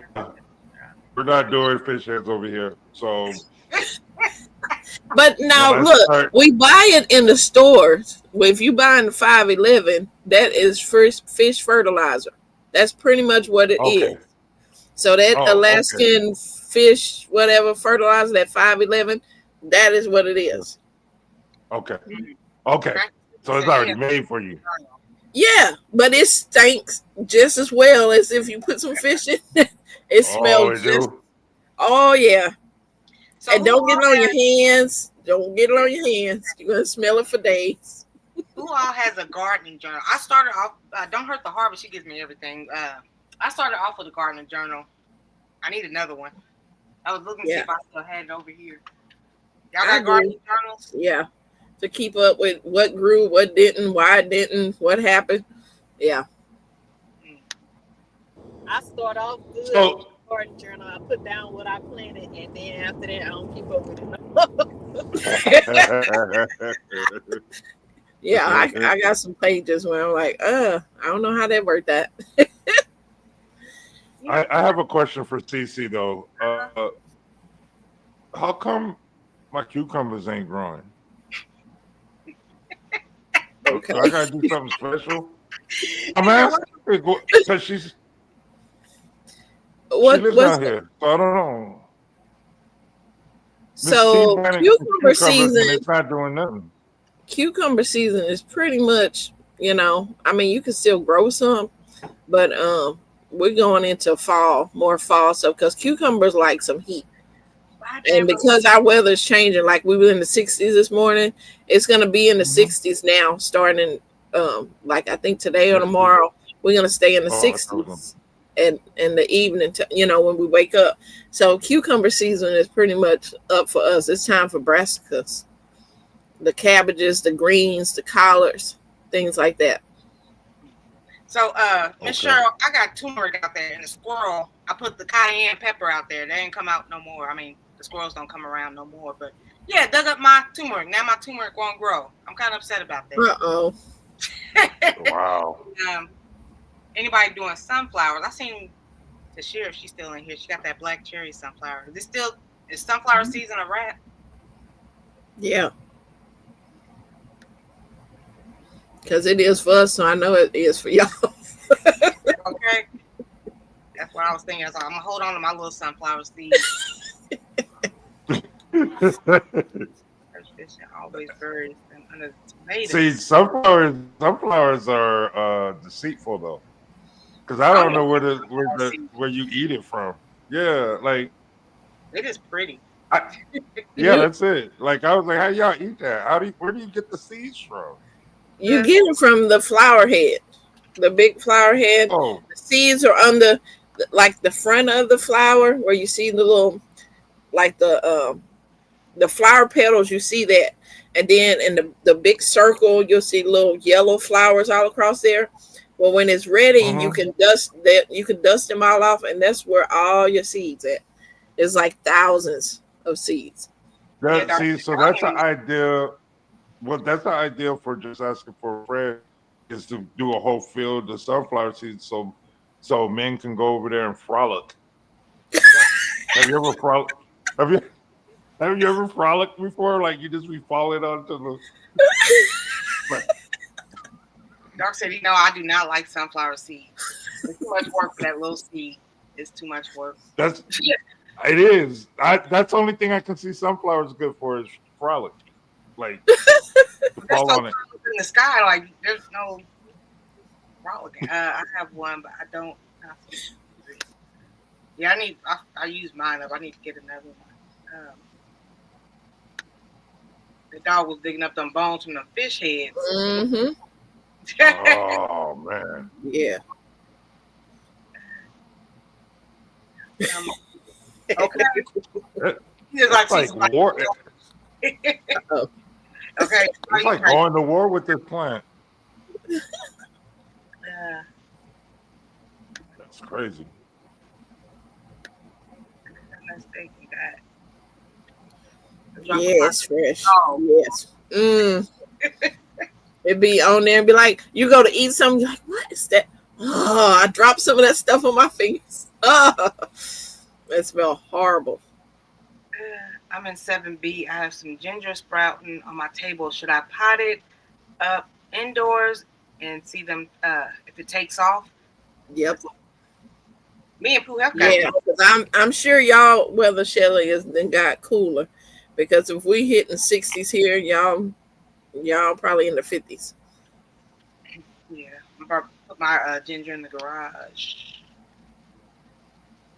we're not doing fish heads over here. So But when now I look, start, we buy it in the stores. If you buy in the 511, that is fish fertilizer. That's pretty much what it is. okay. So that Oh, okay. Alaskan fish, whatever fertilizer, that 511, that is what it is. Okay. Okay. So it's already made for you. Yeah, but it stinks just as well as if you put some fish in it. It Oh, smells it just, do. oh yeah. So And don't get it on your hands. Don't get it on your hands. You're going to smell it for days. who all has a gardening journal? I started off. Don't hurt the heart, but she gives me everything. I started off with a gardening journal. I need another one. I was looking to see Yeah, if I still had it over here. Y'all I got do. gardening journals? Yeah. To keep up with what grew, what didn't, why it didn't, what happened. Yeah. I start off good with So the garden journal. I put down what I planted, and then after that, I don't keep up with it. Yeah, I got some pages where I'm like, I don't know how that worked that. I have a question for CC though. How come my cucumbers ain't growing? Okay. Do I gotta do something special? I'm asking because she What lives was out here, so I don't know. Miss T so planted cucumber cucumbers and season? it's not doing nothing. Cucumber season is pretty much, I mean, you can still grow some, but we're going into fall, more fall stuff because cucumbers like some heat. And because our weather's changing, like we were in the 60s this morning, it's gonna be in the 60s now, starting like I think today or Next week. tomorrow, we're gonna stay in the Oh, that's awesome. 60s and in the evening, when we wake up. So cucumber season is pretty much up for us. It's time for brassicas, the cabbages, the greens, the collards, things like that. So, Miss Cheryl, I got turmeric out there and the squirrel. I put the cayenne pepper out there. They ain't come out no more. I mean, the squirrels don't come around no more. But yeah, dug up my turmeric. Now my turmeric won't grow. I'm kind of upset about that. Uh-oh. Wow. Anybody doing sunflowers? I seen the sheriff. She's still in here. She got that black cherry sunflower. Is sunflower season a wrap? Yeah. Because it is for us, so I know it is for y'all. Okay. That's what I was thinking. So I'm going to hold on to my little sunflower seeds. Always birds under the tomatoes. See, sunflowers are deceitful though, because I don't know where you eat it from. Yeah, like it is pretty. Yeah, that's it. Like I was like, how y'all eat that? Where do you get the seeds from? You get it from the flower head, the big flower head. Oh, the seeds are under, like the front of the flower, where you see the little, like the flower petals. You see that, and then in the big circle, you'll see little yellow flowers all across there. Well, when it's ready, you can dust that. You can dust them all off, and that's where all your seeds at. It's like thousands of seeds. so that's the idea. Well, that's the idea for just asking for a friend, is to do a whole field of sunflower seeds so men can go over there and frolic. Have you ever frolic? Have you ever frolicked before? Like you just be falling onto the. Doc said, I do not like sunflower seeds. It's too much work for that little seed. It's too much work. It is. That's the only thing I can see sunflowers good for is frolic. Like to fall on it. In the sky, like there's no frolicking. I have one, but I don't. Yeah, I use mine up. I need to get another one. The dog was digging up them bones from the fish heads. Mm-hmm. Oh man. Yeah. Okay. It's like war. Okay. It's like going to war with this plant. That's crazy. Yes, fresh. Oh. Yes. It'd be on there and be like, you go to eat something, you're like, what is that? Oh, I dropped some of that stuff on my fingers. Oh, that smell horrible. I'm in 7B. I have some ginger sprouting on my table. Should I pot it up indoors and see them if it takes off? Yep. Me and Pooh have got Yeah, because I'm sure y'all weather, Shelly, has then got cooler. Because if we hitting 60s here, y'all probably in the 50s. Yeah, I'm about to put my ginger in the garage.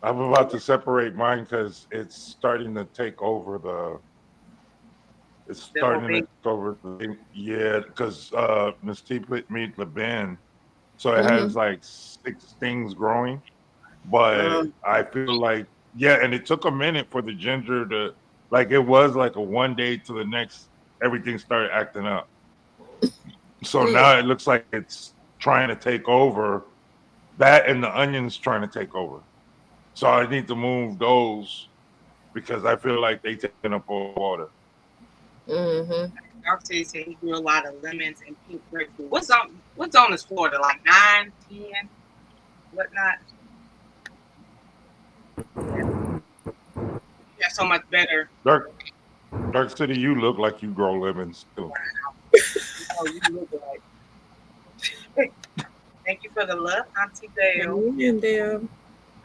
I'm about to separate mine because it's starting to take over the. It's starting to take over the. Yeah, because Miss T put me the bin, so it has like 6 things growing. But I feel like and it took a minute for the ginger to it was like a one day to the next, everything started acting up. So now it looks like it's trying to take over. That and the onions trying to take over. So I need to move those because I feel like they taking up all the water. Dark City said he grew a lot of lemons and pink grapefruit. What's on this Florida? Like 9, 10, whatnot. Yeah, so much better. Dark City, you look like you grow lemons too. Oh, you look like. Thank you for the love, Auntie Dale. Dale.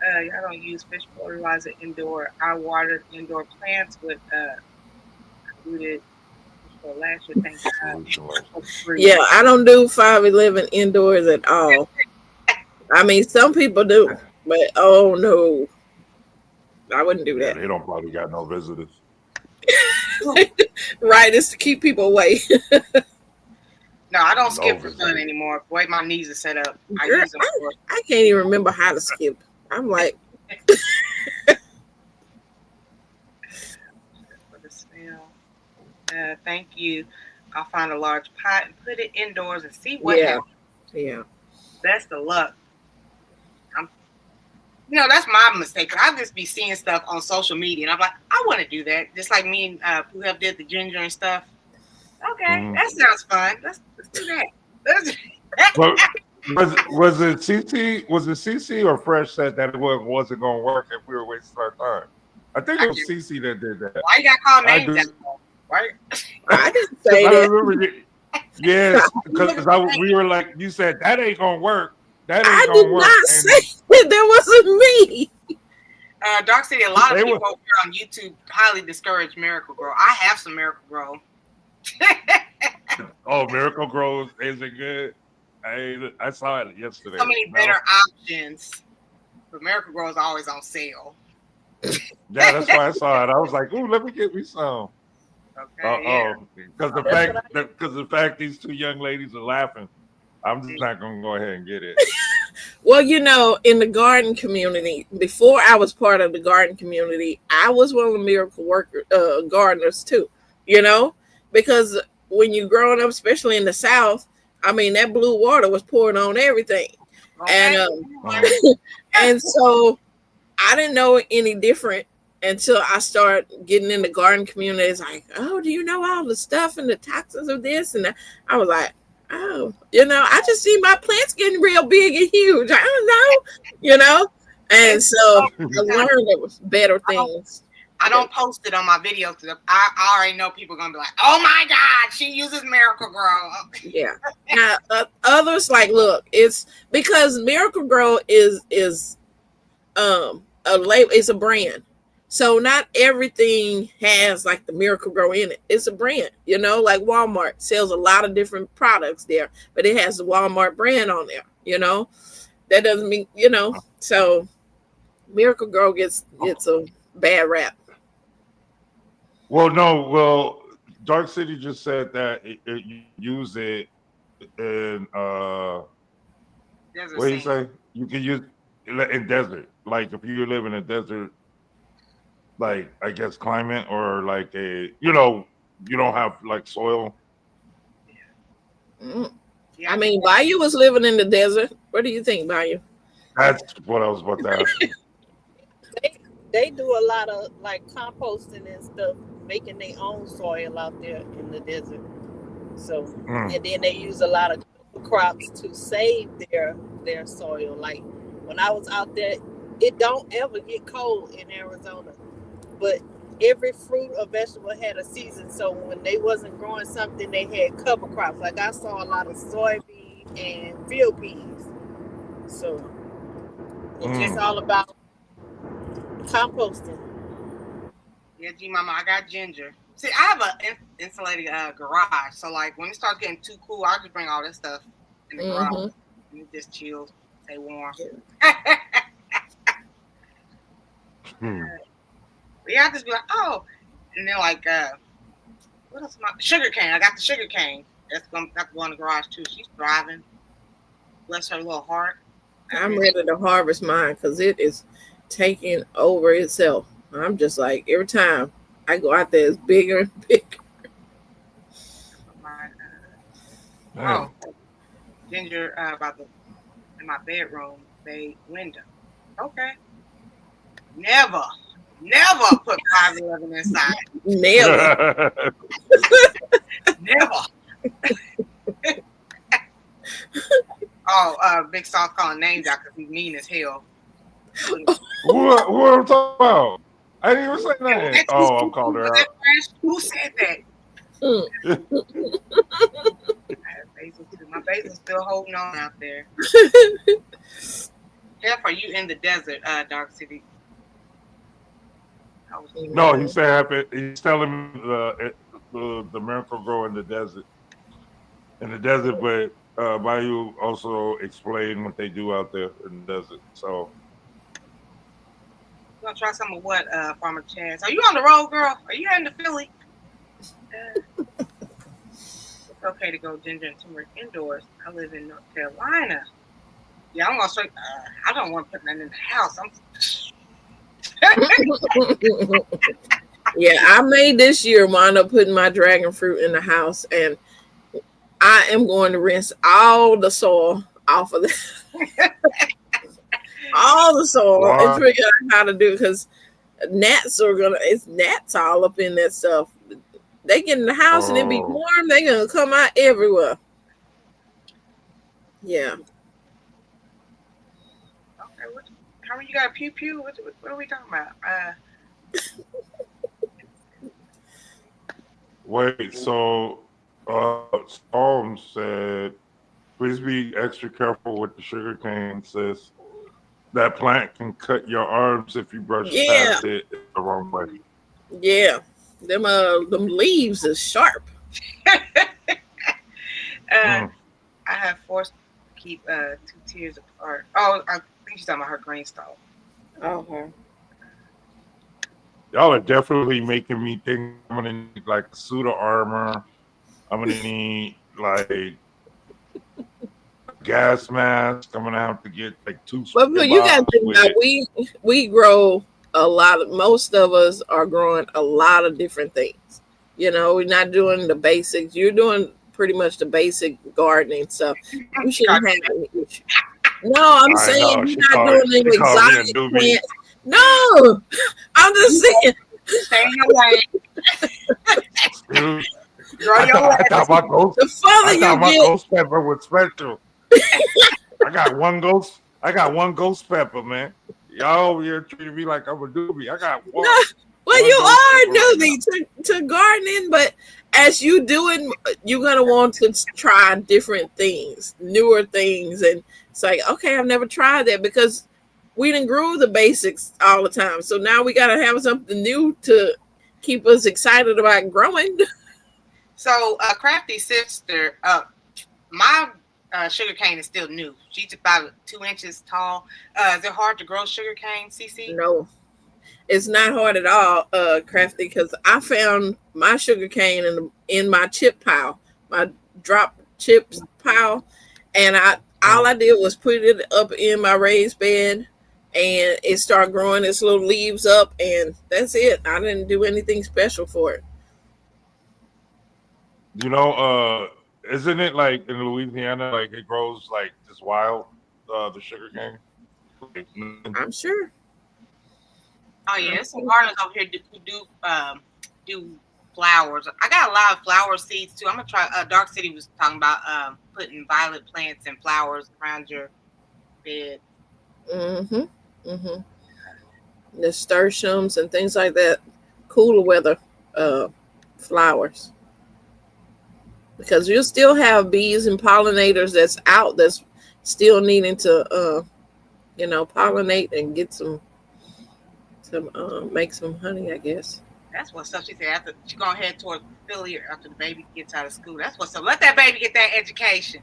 Y'all don't use fish fertilizer indoor. I watered indoor plants with rooted for last year. Thank God. Yeah, I don't do 511 indoors at all. I mean, some people do, but oh no, I wouldn't do that. They don't probably got no visitors. Right, it's to keep people away. No, I don't skip for fun anymore. Boy, my knees are set up. Girl, I can't even remember how to skip. I'm like. For the smell. Thank you. I'll find a large pot and put it indoors and see what happens. Yeah. Best of luck. That's my mistake. I just be seeing stuff on social media, and I'm like, I want to do that. Just like me and who have did the ginger and stuff. Okay, that sounds fun. Let's do that. Was it CC? Was it CC or Fresh said that it wasn't going to work if we were wasting our time? I think it was CC that did that. Why you got to call names? Right? I didn't say that. I remember yes, because we were like, you said that ain't going to work. That ain't going to work. I did not say that wasn't me. Dark City, a lot of people over here on YouTube highly discourage Miracle Grow. I have some Miracle Grow. Oh, Miracle Grow isn't good. I saw it yesterday. So many better options, but Miracle Grow is always on sale. Yeah, that's why I saw it. I was like, "Ooh, let me get me some." Okay. Because the fact these 2 young ladies are laughing, I'm just not gonna go ahead and get it. Well, in the garden community, before I was part of the garden community, I was one of the miracle gardeners too. Because when you're growing up, especially in the South, I mean, that blue water was poured on everything. Okay. And so I didn't know any different until I started getting in the garden community. It's like, oh, do you know all the stuff and the toxins of this? And I was like, oh, I just see my plants getting real big and huge. I don't know, And so I learned there was better things. I don't post it on my videos because I already know people are gonna be like, "Oh my God, she uses Miracle Grow." Yeah. Now, others look, it's because Miracle Grow is a label, it's a brand, so not everything has like the Miracle Grow in it. It's a brand, like Walmart sells a lot of different products there, but it has the Walmart brand on there. That doesn't mean so Miracle Grow gets a bad rap. Well, Dark City just said that you use it in what do you say? You can use it in desert, like if you live in a desert, like I guess climate, or like you don't have like soil. I mean, Bayou was living in the desert. What do you think, Bayou? That's what I was about to ask. They do a lot of like composting and stuff, making their own soil out there in the desert. So, Mm. and then they use a lot of crops to save their soil. Like when I was out there, it don't ever get cold in Arizona, but every fruit or vegetable had a season. So when they wasn't growing something, they had cover crops. Like I saw a lot of soybean and field peas. So it's just Mm. all about composting. Yeah, G Mama, I got ginger. See, I have a insulated garage, so like when it starts getting too cool, I just bring all this stuff in the garage Mm-hmm. and it just chills, stay warm. Mm. Yeah, I just be like, oh, and then like what else? My sugar cane. I got the sugar cane. That's gonna got to go in the garage too. She's thriving. Bless her little heart. I'm ready to harvest mine because it is taking over itself. I'm just like every time I go out there, it's bigger and bigger. Oh, Dang. ginger about the in my bedroom bay window. Okay, never put 511 inside. Never. Never. Oh, Big Sauce calling names out because he's mean as hell. What I'm talking about? I didn't even say that. Oh, I'm called her out. Who said that? Mm. I have basil too. My basil's still holding on out there. Jeff, are you in the desert, Dark City? No, he said happy. He's telling me the miracle grow in the desert. In the desert, but Bayou also explained what they do out there in the desert. So You gonna try some of what, Farmer Chance? Are you on the road, girl? Are you heading to Philly? It's okay to go ginger and turmeric indoors. I live in North Carolina. Yeah, I'm gonna straight. I don't want to put that in the house. Yeah, I made this year wind up putting my dragon fruit in the house, and I am going to rinse all the soil off of that. All the soil What? and figure out how to do it because it's gnats all up in that stuff. They get in the house and it be warm, they gonna come out everywhere. Yeah. Okay, how many you got? Pew pew. What are we talking about? Wait, so Storm said, please be extra careful with the sugar cane, sis. That plant can cut your arms if you brush past it the wrong way. Yeah. Them leaves is sharp. I have forced to keep 2 tiers apart. Oh, I think she's talking about her green stove. Okay. Y'all are definitely making me think I'm gonna need like a suit of armor. I'm gonna need like gas mask. I'm gonna have to get like 2 But you got to think about we grow a lot of, most of us are growing a lot of different things. You know, we're not doing the basics. You're doing pretty much the basic gardening stuff. You shouldn't have any issue. No, I'm saying you're not doing any exotic plants. No, I'm just saying. Stay in your lane. I thought my ghost pepper was special. I got one ghost pepper, man. Y'all over here treating me like I'm a doobie. I got one. No, well, you are newbie to gardening, but as you do it, you're gonna want to try different things, newer things, and it's like, okay, I've never tried that because we didn't grow the basics all the time. So now we gotta have something new to keep us excited about growing. So, Crafty sister, my sugar cane is still new. She's about 2 inches tall. Is it hard to grow sugar cane, CC? No, it's not hard at all, Crafty, because I found my sugar cane in my chip pile, my drop chips pile, and all I did was put it up in my raised bed, and it started growing its little leaves up, and that's it. I didn't do anything special for it. You know, isn't it like in Louisiana, like it grows like just wild, the sugar cane? Like, I'm sure. Oh yeah, there's some gardeners over here who do flowers. I got a lot of flower seeds too. I'm gonna try. Dark City was talking about putting violet plants and flowers around your bed. Mm-hmm. Mm-hmm. Nasturtiums and things like that. Cooler weather uh, flowers. Because you'll still have bees and pollinators that's out that's still needing to pollinate and get some make some honey, I guess. That's what's up. She said after she's gonna head towards Philly after the baby gets out of school. That's what's up. Let that baby get that education.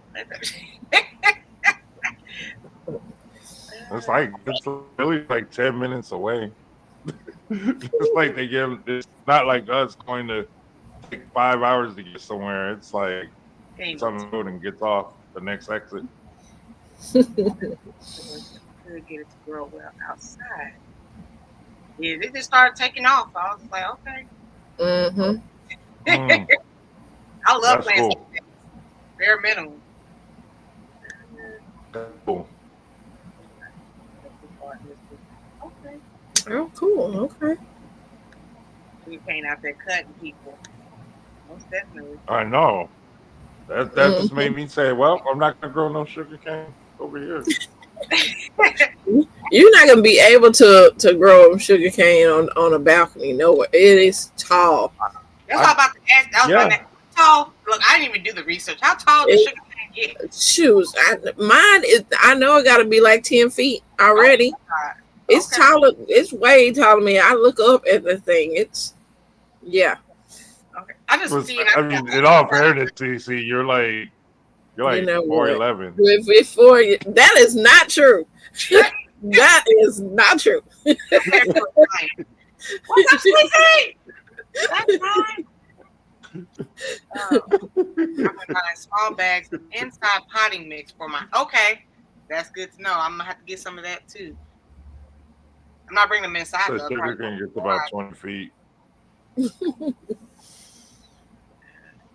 It's really like 10 minutes away. It's like they give. It's not like us going to take 5 hours to get somewhere. It's like it's on the road and gets off the next exit. Could get it to grow well outside. Yeah, they just started taking off. I was like, okay. Mm-hmm. I love That's plants. cool. Bare minimum. Cool. Okay. Oh, cool. Okay. You paint out there cutting people. Most definitely. I know. That just made me say, well, I'm not gonna grow no sugar cane over here. You're not gonna be able to grow sugar cane on a balcony. No, it is tall. That's all about the ask. I was Yeah. like, how tall? Look, I didn't even do the research. How tall does sugar cane get? Shoes. Mine is. I know it got to be like 10 feet already. God. It's Okay. taller. It's way taller than me. I look up at the thing. It's yeah. Okay. I just see. I mean, in all fairness, CC, you're like You know what? 4'11". Before you, that is not true. That is not true. What's up, Squeaky? That's fine. I'm buying small bags of inside potting mix for my. Okay, that's good to know. I'm gonna have to get some of that too. I'm not bringing them inside. So though. sugar cane gets about 20 feet.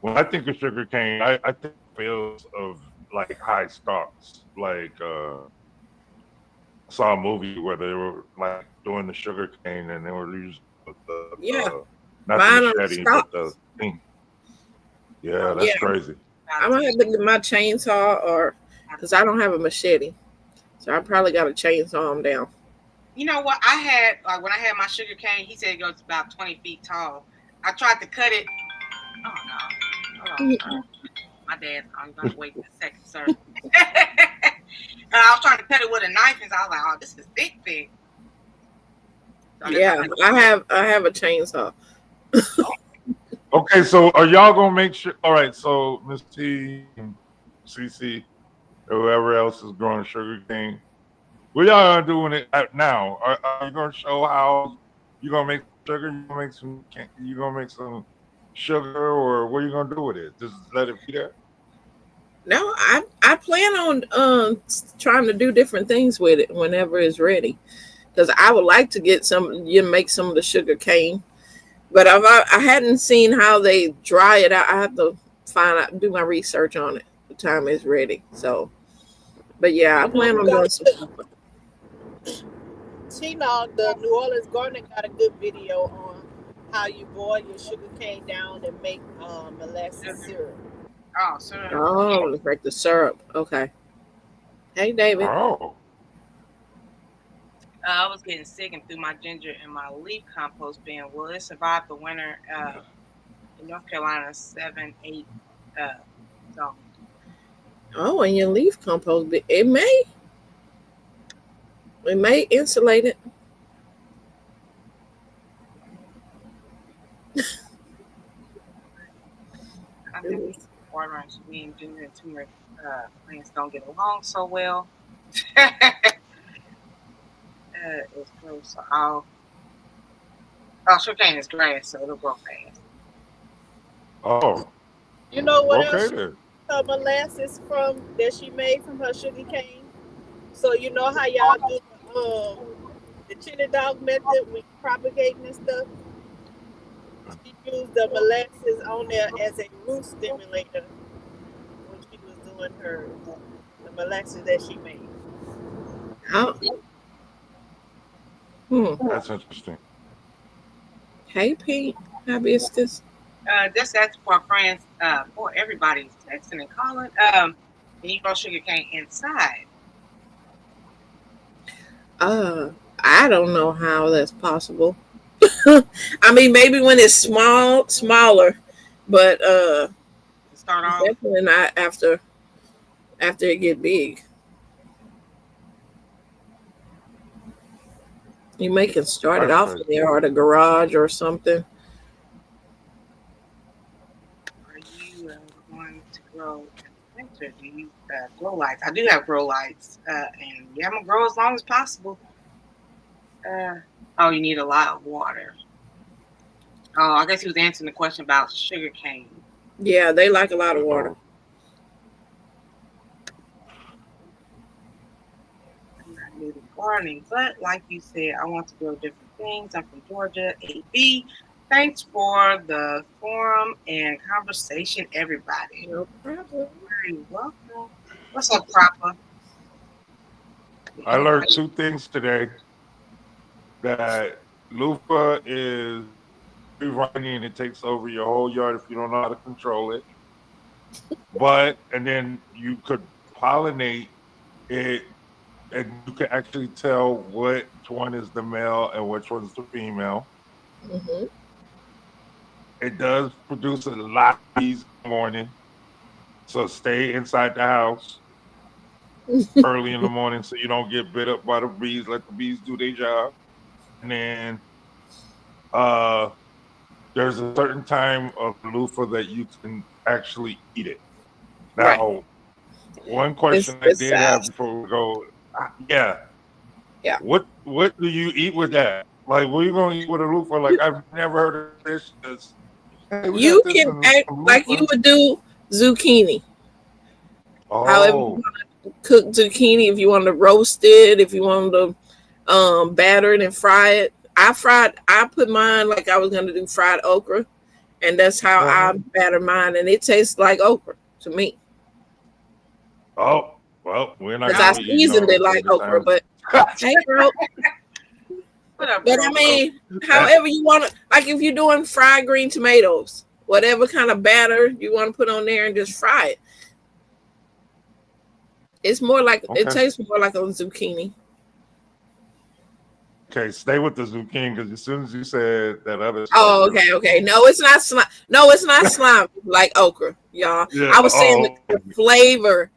When I think of sugar cane, I think fields of like high stalks. Like I saw a movie where they were like doing the sugar cane and they were using not Mine the are machete, but the thing. Yeah, that's crazy. I'm gonna have to get my chainsaw, or because I don't have a machete, so I probably got to chainsaw them down. You know what? I had like when I had my sugar cane. He said it goes about 20 feet tall. I tried to cut it. Oh no! Oh, my dad. I'm gonna wait a second, sir. I was trying to cut it with a knife, and I was like, "Oh, this is thick." So Yeah, I have a chainsaw. Okay, so are y'all gonna make sure? All right, so Miss T, CC, or whoever else is growing sugar cane, what y'all are doing it now? Are you gonna show how you gonna make sugar? You gonna make some sugar, or what are you gonna do with it? Just let it be there. No, I plan on trying to do different things with it whenever it's ready, because I would like to get make some of the sugar cane. But I hadn't seen how they dry it out. I have to do my research on it. The time is ready. So, but yeah, I plan on doing some stuff. Tina, the New Orleans Gardener got a good video on how you boil your sugar cane down and make molasses syrup. Oh, sir. Oh, like the syrup. Okay. Hey, David. Oh, I was getting sick and threw my ginger in my leaf compost bin. Will it survive the winter in North Carolina 7, 8 zone? Oh, and your leaf compost, it may insulate it. I think watering me and ginger and turmeric plants don't get along so well. It's gross. So sugar cane is grass, so it'll grow fast. oh, You know what okay else then. her molasses from that she made from her sugar cane? So you know how y'all do the chili dog method with propagating and stuff? She used the molasses on there as a root stimulator when she was doing the molasses that she made. Oh. That's interesting. Hey, Pete. Hibiscus. Just that's for our friends, for everybody's texting and calling. Can you grow sugar cane inside? I don't know how that's possible. I mean, maybe when it's smaller, but To start off, definitely not after it get big. You may can start it That's off crazy. in there or the garage or something. are you going to grow in the winter? Do you grow lights? I do have grow lights, and yeah, I'm gonna grow as long as possible. Oh, you need a lot of water. Oh, I guess he was answering the question about sugar cane. Yeah, they like a lot of water. Oh, I'm not new to gardening, but like you said, I want to grow different things. I'm from Georgia, AB. Thanks for the forum and conversation, everybody. No problem. Very welcome. What's up, Proper? I learned two things today. That Luffa is free running and it takes over your whole yard if you don't know how to control it. And then you could pollinate it and you can actually tell which one is the male and which one's the female. Hmm. It does produce a lot of bees in the morning. So stay inside the house early in the morning so you don't get bit up by the bees. Let the bees do their job. And then uh there's a certain time of loofah that you can actually eat it. Right. Now, one It's question I the did have size. before we go, yeah, Yeah. what do you eat with that? Like, what are you gonna eat with a loofah? Like, I've never heard of this. Hey, we got You this can in act some like you loofah. would do zucchini. However you Oh, want to cook zucchini, if you want to roast it, if you want to batter it and fry it. I put mine like I was gonna do fried okra, and that's how I uh-huh. batter mine, and it tastes like okra to me Oh, well, we're not because gonna I Oh, be eating seasoned those it like this okra. time. But hey, bro, what up, but bro? I Oh, mean, however you want to, like if you're doing fried green tomatoes, whatever kind of batter you want to put on there and just fry it. It's more like it okay. tastes more like a zucchini. Okay, stay with the zucchini because as soon as you said that other stuff, Oh, you're okay, like, okay. No, it's not slime. No, it's not slime like okra, y'all. yeah. I was saying Oh, the flavor,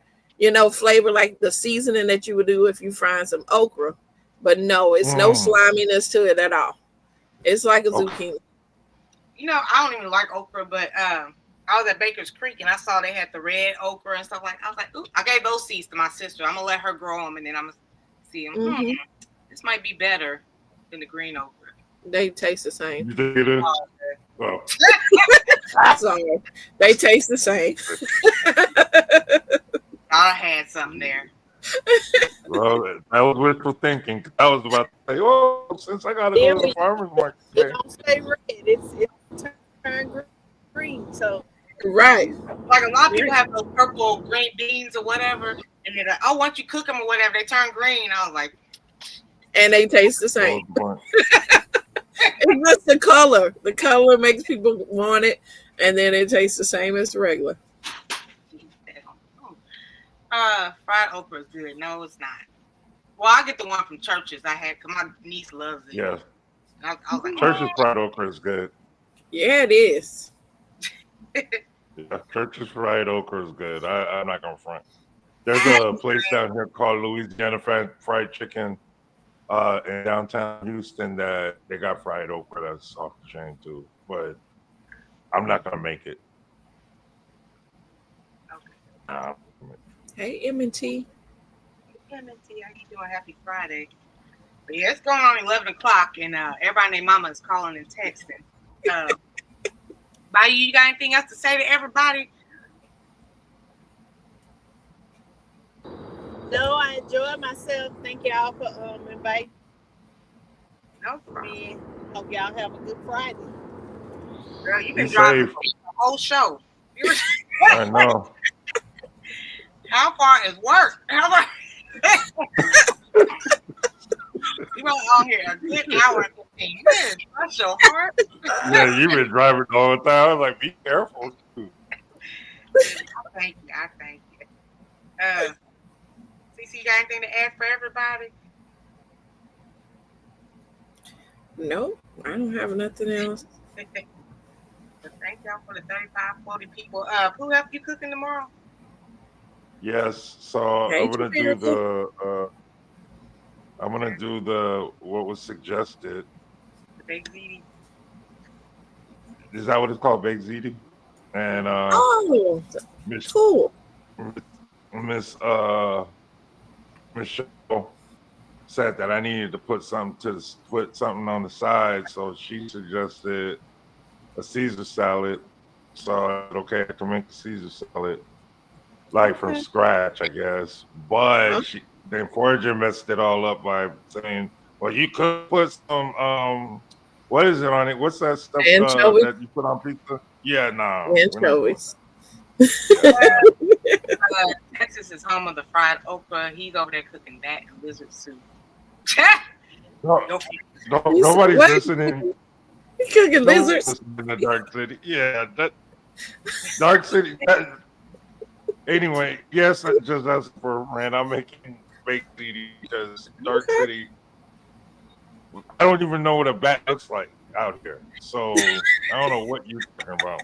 flavor like the seasoning that you would do if you frying some okra. But no, it's no mm, sliminess to it at all. It's like a okay. zucchini. I don't even like okra, but I was at Baker's Creek and I saw they had the red okra and stuff like. I was like, ooh, I gave those seeds to my sister. I'm gonna let her grow them and then I'm gonna see them. Hmm. This might be better than the green okra. They taste the same. You think it is? Oh, Oh. So they taste the same. I had something there. Well, that was wishful thinking. I was about to say, oh, since I got to Yeah, go to the farmer's market it today. don't stay red. It's turned green. So Right. Like a lot of people Right. have those purple green beans or whatever, and they're like, oh, once you cook them or whatever, they turn green. I was like, And they taste the That same. was the point. It's just the color. The color makes people want it, and then it tastes the same as the regular. fried okra is good. No, it's not. Well, I get the one from Churches. I had, cause my niece loves it. Yeah, I was like, Church's fried okra is good. Yeah, it is. Yeah, Church's fried okra is good. I'm not gonna front. There's a place down here called Louisiana Fried Chicken in downtown Houston that they got fried okra that's off the chain too. But I'm not gonna make it. Nah. Hey, M&T. yeah, Minty, how you doing? Happy Friday. But yeah, it's going on 11 o'clock, and everybody named Mama is calling and texting. Bayou, you got anything else to say to everybody? no, I enjoyed myself. Thank y'all for inviting No problem. me. Hope y'all have a good Friday. Girl, you've Be been driving safe. for the whole show. I know. How far is work? How far? You were on here a good hour and Hey, man, bless your heart. Yeah, you've been driving the whole time. I was like, be careful. I thank you. I thank you. CC, you got anything to add for everybody? No, I don't have nothing else. But thank y'all for the 35, 40 people. Who helped you cooking tomorrow? Yes, so Hey, I'm gonna do Jamaica. the what was suggested. The big ziti. Is that what it's called, baked ziti? And Oh, Miss cool. Miss Michelle said that I needed to put something on the side, so she suggested a Caesar salad. So I said, okay, I can make a Caesar salad like from Okay. scratch, I guess. But Oh, then Forager messed it all up by saying, "Well, you could put some what is it on it? What's that stuff anchovies. that you put on pizza?" Yeah, nah, we're not doing Anchovies. that. Yeah, Texas is home of the fried okra. He's over there cooking that and lizard soup. no, Go You said nobody's what? listening. You cooking Nobody's lizards? listening to Dark City. Yeah, that Dark City. Anyway, yes, I just asked for a rant. I'm making baked ziti because Dark Okay. City. I don't even know what a bat looks like out here, so I don't know what you're talking about.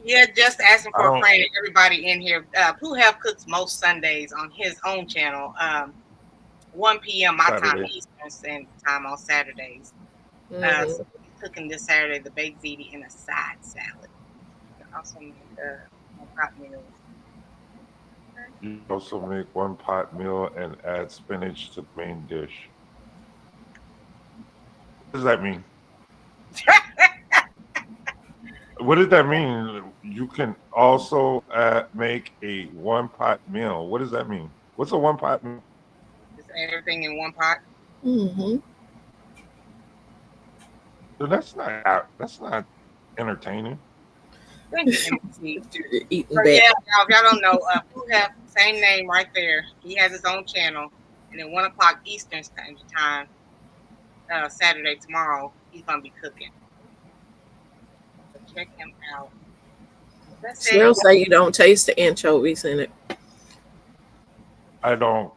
Yeah, just asking I for a don't friend. Everybody in here. Pooh Have cooks most Sundays on his own channel. 1 p.m. my time Saturday. Eastern Standard Time on Saturdays. Mhm. So he's cooking this Saturday the baked ziti and a side salad. You can also make hot meals. You also make one pot meal and add spinach to the main dish. What does that mean? What does that mean? You can also make a one pot meal. What does that mean? What's a one pot meal? Just add everything in one pot. Mhm. So that's not entertaining. Thank you, MC. Eating So that. yeah, y'all, if y'all don't know, Pooh Have same name right there. He has his own channel, and at 1 o'clock Eastern Standard Time, Saturday tomorrow, he's gonna be cooking. So check him out. Let's say Cheryl say you don't taste the anchovies in it. I don't.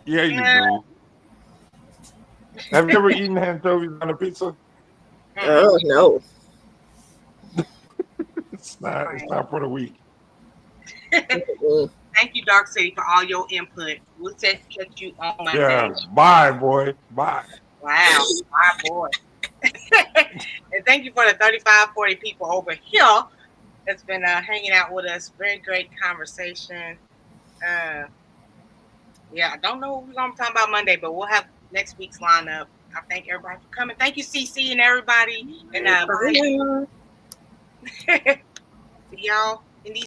Yeah, you yeah. do. Have you ever eaten anchovies on a pizza? Oh no. It's not. It's not for the weak. Mm-mm. Thank you, Dark City, for all your input. We'll catch you on Monday. Yeah. Bye, boy. Bye. Wow, my boy. And thank you for the 35, 40 people over here that's been hanging out with us. Very great conversation. Yeah, I don't know what we're going to be talking about Monday, but we'll have next week's lineup. I thank everybody for coming. Thank you, CC and everybody. And bye. Bye. See y'all